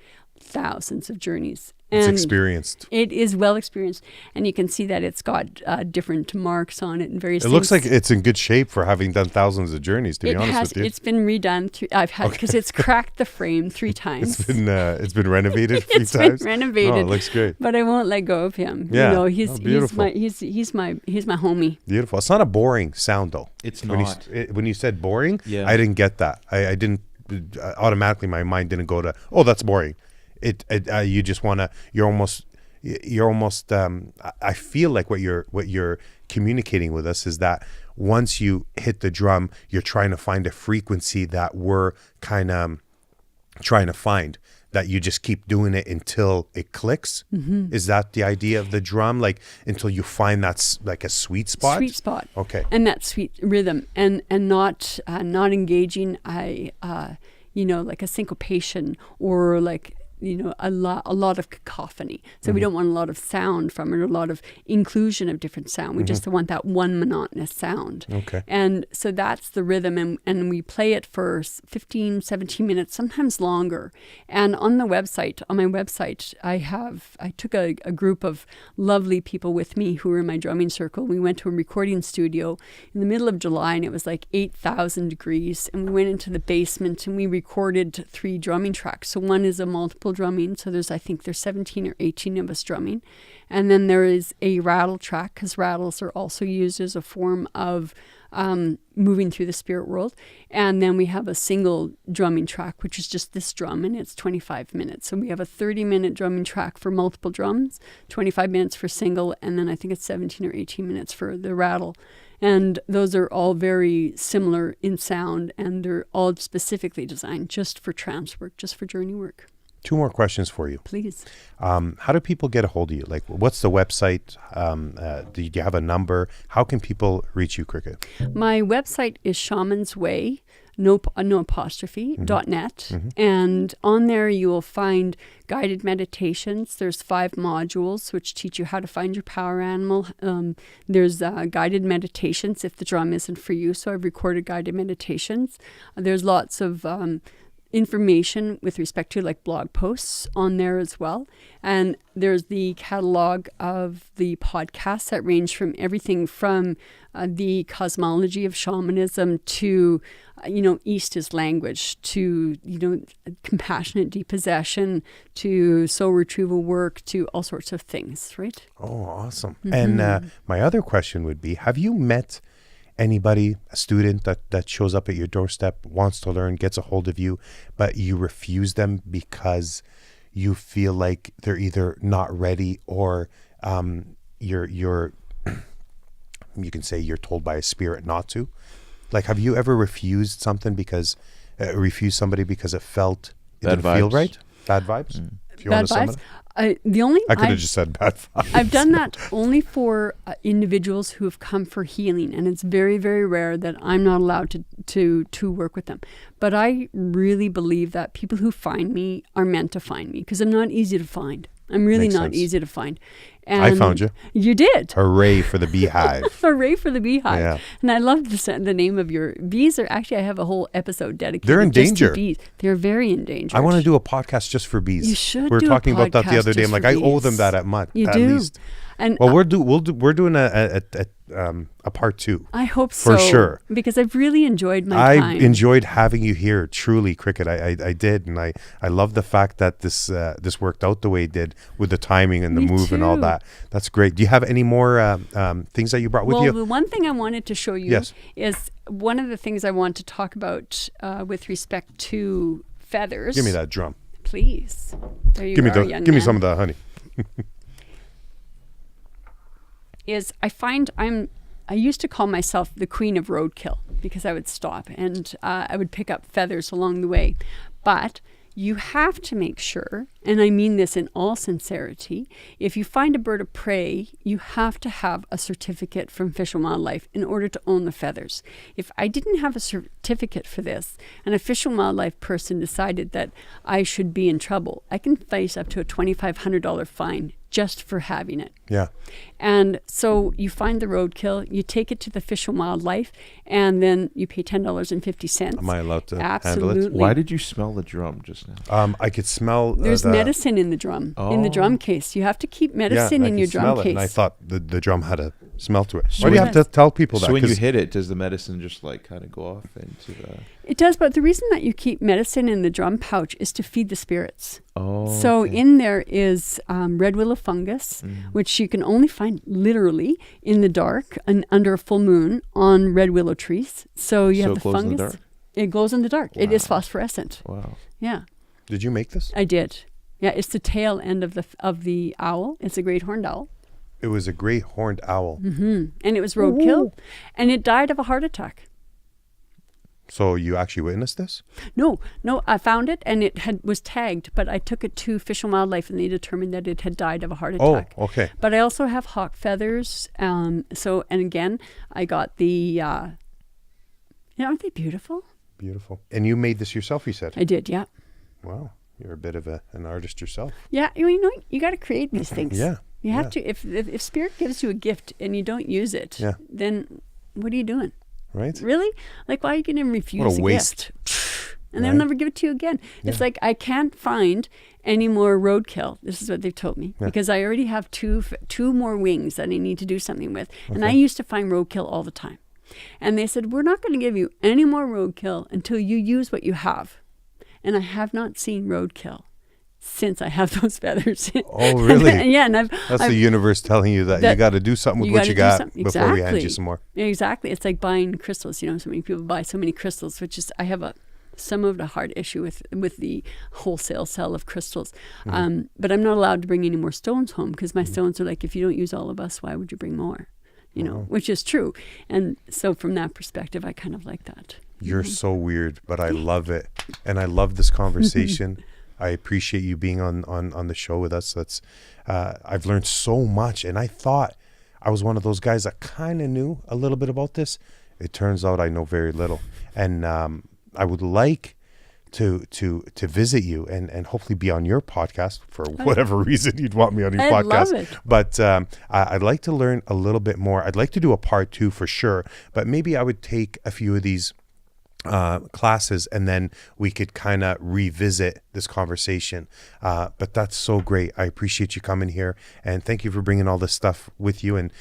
[SPEAKER 3] It's
[SPEAKER 1] And
[SPEAKER 3] experienced.
[SPEAKER 1] it is well experienced, and you can see that it's got different marks on it and various
[SPEAKER 3] It
[SPEAKER 1] things.
[SPEAKER 3] looks like it's in good shape for having done thousands of journeys, to be honest with you.
[SPEAKER 1] It's been redone. Because it's cracked the frame 3 times.
[SPEAKER 3] It's been renovated 3
[SPEAKER 1] It's
[SPEAKER 3] times.
[SPEAKER 1] been renovated.
[SPEAKER 3] Oh, it looks great.
[SPEAKER 1] But I won't let go of him.
[SPEAKER 3] Yeah.
[SPEAKER 1] You know, he's
[SPEAKER 3] beautiful.
[SPEAKER 1] he's my homie.
[SPEAKER 3] Beautiful. It's not a boring sound, though.
[SPEAKER 4] It's
[SPEAKER 3] When
[SPEAKER 4] not.
[SPEAKER 3] when you said boring,
[SPEAKER 4] Yeah.
[SPEAKER 3] I didn't get that. I didn't automatically. My mind didn't go to, oh, that's boring. You just want to. You're almost. I feel like what you're communicating with us is that once you hit the drum, you're trying to find a frequency that we're kind of trying to find. That you just keep doing it until it clicks. Is that the idea of the drum? Like until you find that's like a sweet spot.
[SPEAKER 1] Sweet spot.
[SPEAKER 3] Okay.
[SPEAKER 1] And that sweet rhythm, and not engaging. Like a syncopation or like. A lot of cacophony. So we don't want a lot of sound from it, or a lot of inclusion of different sound. We just want that one monotonous sound.
[SPEAKER 3] Okay.
[SPEAKER 1] And so that's the rhythm, and we play it for 15, 17 minutes, sometimes longer. And on my website, I took a group of lovely people with me who were in my drumming circle. We went to a recording studio in the middle of July, and it was like 8,000 degrees. And we went into the basement and we recorded 3 drumming tracks. So one is a multiple drumming, so there's 17 or 18 of us drumming, and then there is a rattle track, because rattles are also used as a form of moving through the spirit world. And then we have a single drumming track, which is just this drum, and it's 25 minutes. So we have a 30-minute drumming track for multiple drums, 25 minutes for single, and then I think it's 17 or 18 minutes for the rattle. And those are all very similar in sound, and they're all specifically designed just for trance work, just for journey work.
[SPEAKER 3] 2 more questions for you.
[SPEAKER 1] Please.
[SPEAKER 3] How do people get a hold of you? Like, what's the website? Do you have a number? How can people reach you, Kriket?
[SPEAKER 1] My website is shamansway, no apostrophe, .net. And on there you will find guided meditations. There's 5 modules which teach you how to find your power animal. There's guided meditations if the drum isn't for you. So I've recorded guided meditations. There's lots of information with respect to like blog posts on there as well. And there's the catalog of the podcasts that range from everything from the cosmology of shamanism to, East is language, to, compassionate depossession, to soul retrieval work, to all sorts of things, right?
[SPEAKER 3] Oh, awesome. And my other question would be, have you met anybody, a student that shows up at your doorstep, wants to learn, gets a hold of you, but you refuse them because you feel like they're either not ready or you're you can say you're told by a spirit not to? Like, have you ever refused somebody because it didn't feel right? Bad vibes? If you
[SPEAKER 1] Bad
[SPEAKER 3] want to sum
[SPEAKER 1] vibes.
[SPEAKER 3] it?
[SPEAKER 1] I
[SPEAKER 3] could have just said bad vibes.
[SPEAKER 1] I've done that only for individuals who have come for healing, and it's very, very rare that I'm not allowed to work with them. But I really believe that people who find me are meant to find me, because I'm not easy to find. I'm really
[SPEAKER 3] Makes
[SPEAKER 1] not
[SPEAKER 3] sense.
[SPEAKER 1] easy to find. And
[SPEAKER 3] I found you.
[SPEAKER 1] You did.
[SPEAKER 3] Hooray for the beehive.
[SPEAKER 1] Hooray for the beehive.
[SPEAKER 3] Yeah.
[SPEAKER 1] And I love the name of your bees. I have a whole episode dedicated
[SPEAKER 3] They're in
[SPEAKER 1] just
[SPEAKER 3] danger.
[SPEAKER 1] to bees. They're very endangered.
[SPEAKER 3] I want to do a podcast just for bees.
[SPEAKER 1] You should
[SPEAKER 3] We were
[SPEAKER 1] do a
[SPEAKER 3] talking about that the
[SPEAKER 1] podcast
[SPEAKER 3] other day.
[SPEAKER 1] just
[SPEAKER 3] I'm like,
[SPEAKER 1] for
[SPEAKER 3] I owe
[SPEAKER 1] bees.
[SPEAKER 3] them that at
[SPEAKER 1] You
[SPEAKER 3] at
[SPEAKER 1] do.
[SPEAKER 3] least.
[SPEAKER 1] And
[SPEAKER 3] Well, we're doing a part 2.
[SPEAKER 1] I hope
[SPEAKER 3] For
[SPEAKER 1] so.
[SPEAKER 3] sure.
[SPEAKER 1] Because I've really enjoyed my
[SPEAKER 3] I
[SPEAKER 1] time.
[SPEAKER 3] enjoyed having you here, truly, Kriket. I did, and I love the fact that this worked out the way it did with the timing and the
[SPEAKER 1] Me
[SPEAKER 3] move and all
[SPEAKER 1] too.
[SPEAKER 3] that. That's great. Do you have any more things that you brought with
[SPEAKER 1] Well,
[SPEAKER 3] you?
[SPEAKER 1] the one thing I wanted to show you
[SPEAKER 3] Yes.
[SPEAKER 1] is one of the things I want to talk about with respect to feathers.
[SPEAKER 3] Give me that drum.
[SPEAKER 1] Please. There you
[SPEAKER 3] Give me
[SPEAKER 1] are, young
[SPEAKER 3] give me
[SPEAKER 1] man.
[SPEAKER 3] some of that, honey.
[SPEAKER 1] Is I find I used to call myself the queen of roadkill because I would stop and I would pick up feathers along the way. But you have to make sure, and I mean this in all sincerity, if you find a bird of prey, you have to have a certificate from Fish and Wildlife in order to own the feathers. If I didn't have a certificate for this and a Fish and Wildlife person decided that I should be in trouble, I can face up to a $2,500 fine just for having it.
[SPEAKER 3] Yeah.
[SPEAKER 1] And so you find the roadkill, you take it to the Fish and Wildlife, and then you pay $10.50.
[SPEAKER 3] Am I allowed to handle
[SPEAKER 1] Absolutely.
[SPEAKER 3] it?
[SPEAKER 4] Why did you smell the drum just now?
[SPEAKER 3] I could smell.
[SPEAKER 1] There's medicine in the drum, in the drum case. You have to keep medicine in your drum case.
[SPEAKER 3] And I thought the drum had a smell to it.
[SPEAKER 4] So
[SPEAKER 3] Why do you have to tell people that?
[SPEAKER 4] So when you
[SPEAKER 3] 'Cause
[SPEAKER 4] hit it, does the medicine just like kind of go off into the...
[SPEAKER 1] It does, but the reason that you keep medicine in the drum pouch is to feed the spirits.
[SPEAKER 4] Oh,
[SPEAKER 1] So
[SPEAKER 4] okay.
[SPEAKER 1] in there is red willow fungus, which you can only find literally in the dark and under a full moon on red willow trees. So you
[SPEAKER 4] So
[SPEAKER 1] have
[SPEAKER 4] it
[SPEAKER 1] the
[SPEAKER 4] glows in the
[SPEAKER 1] fungus.
[SPEAKER 4] dark?
[SPEAKER 1] It glows in the dark. It is
[SPEAKER 4] Wow.
[SPEAKER 1] phosphorescent.
[SPEAKER 4] Wow.
[SPEAKER 1] Yeah,
[SPEAKER 3] Did you make this?
[SPEAKER 1] I did. Yeah, it's the tail end of the owl. It's a great horned owl.
[SPEAKER 3] It was a great horned owl.
[SPEAKER 1] And it was roadkill, and it died of a heart attack.
[SPEAKER 3] So you actually witnessed this?
[SPEAKER 1] No, I found it and it was tagged, but I took it to Fish and Wildlife and they determined that it had died of a heart attack.
[SPEAKER 3] Oh, okay.
[SPEAKER 1] But I also have hawk feathers. And again, I got the, aren't they beautiful?
[SPEAKER 3] Beautiful. And you made this yourself, you said?
[SPEAKER 1] I did, yeah.
[SPEAKER 3] Wow. You're a bit of an artist yourself.
[SPEAKER 1] Yeah, you got to create these things.
[SPEAKER 3] Yeah.
[SPEAKER 1] You have to, if Spirit gives you a gift and you don't use it, then what are you doing?
[SPEAKER 3] Right?
[SPEAKER 1] Really? Like, why are you going to refuse
[SPEAKER 3] What a
[SPEAKER 1] a
[SPEAKER 3] waste.
[SPEAKER 1] gift? And they'll
[SPEAKER 3] Right.
[SPEAKER 1] never give it to you again. It's like, I can't find any more roadkill. This is what they've told me.
[SPEAKER 3] Yeah.
[SPEAKER 1] Because I already have two more wings that I need to do something with. And I used to find roadkill all the time. And they said, we're not going to give you any more roadkill until you use what you have. And I have not seen roadkill since I have those feathers.
[SPEAKER 3] Oh, really?
[SPEAKER 1] Yeah. And
[SPEAKER 3] That's the universe telling you that you got to do something with what you got before we hand you some more.
[SPEAKER 1] Exactly. It's like buying crystals. So many people buy so many crystals, which is, I have some of the hard issue with the wholesale sale of crystals. But I'm not allowed to bring any more stones home because my stones are like, if you don't use all of us, why would you bring more? Which is true. And so from that perspective, I kind of like that.
[SPEAKER 3] You're so weird, but I love it. And I love this conversation. I appreciate you being on the show with us. I've learned so much, and I thought I was one of those guys that kind of knew a little bit about this. It turns out I know very little, and I would like to visit you and hopefully be on your podcast for whatever reason you'd want me on your podcast.
[SPEAKER 1] Love it.
[SPEAKER 3] But I'd like to learn a little bit more. I'd like to do a part 2 for sure, but maybe I would take a few of these classes and then we could kind of revisit this conversation. But that's so great. I appreciate you coming here and thank you for bringing all this stuff with you and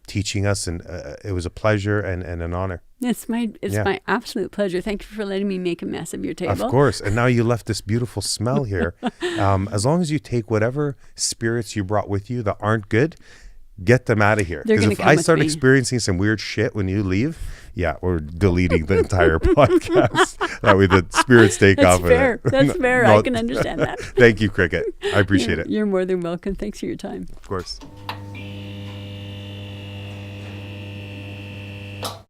[SPEAKER 3] teaching us. And it was a pleasure and an honor.
[SPEAKER 1] It's my absolute pleasure. Thank you for letting me make a mess of your table.
[SPEAKER 3] Of course. And now you left this beautiful smell here. As long as you take whatever spirits you brought with you that aren't good, get them out of here. Because if I start experiencing some weird shit when you leave, we're deleting the entire podcast. That way the spirits take off of it.
[SPEAKER 1] That's fair. I can understand that.
[SPEAKER 3] Thank you, Kriket. I appreciate it.
[SPEAKER 1] You're more than welcome. Thanks for your time.
[SPEAKER 3] Of course.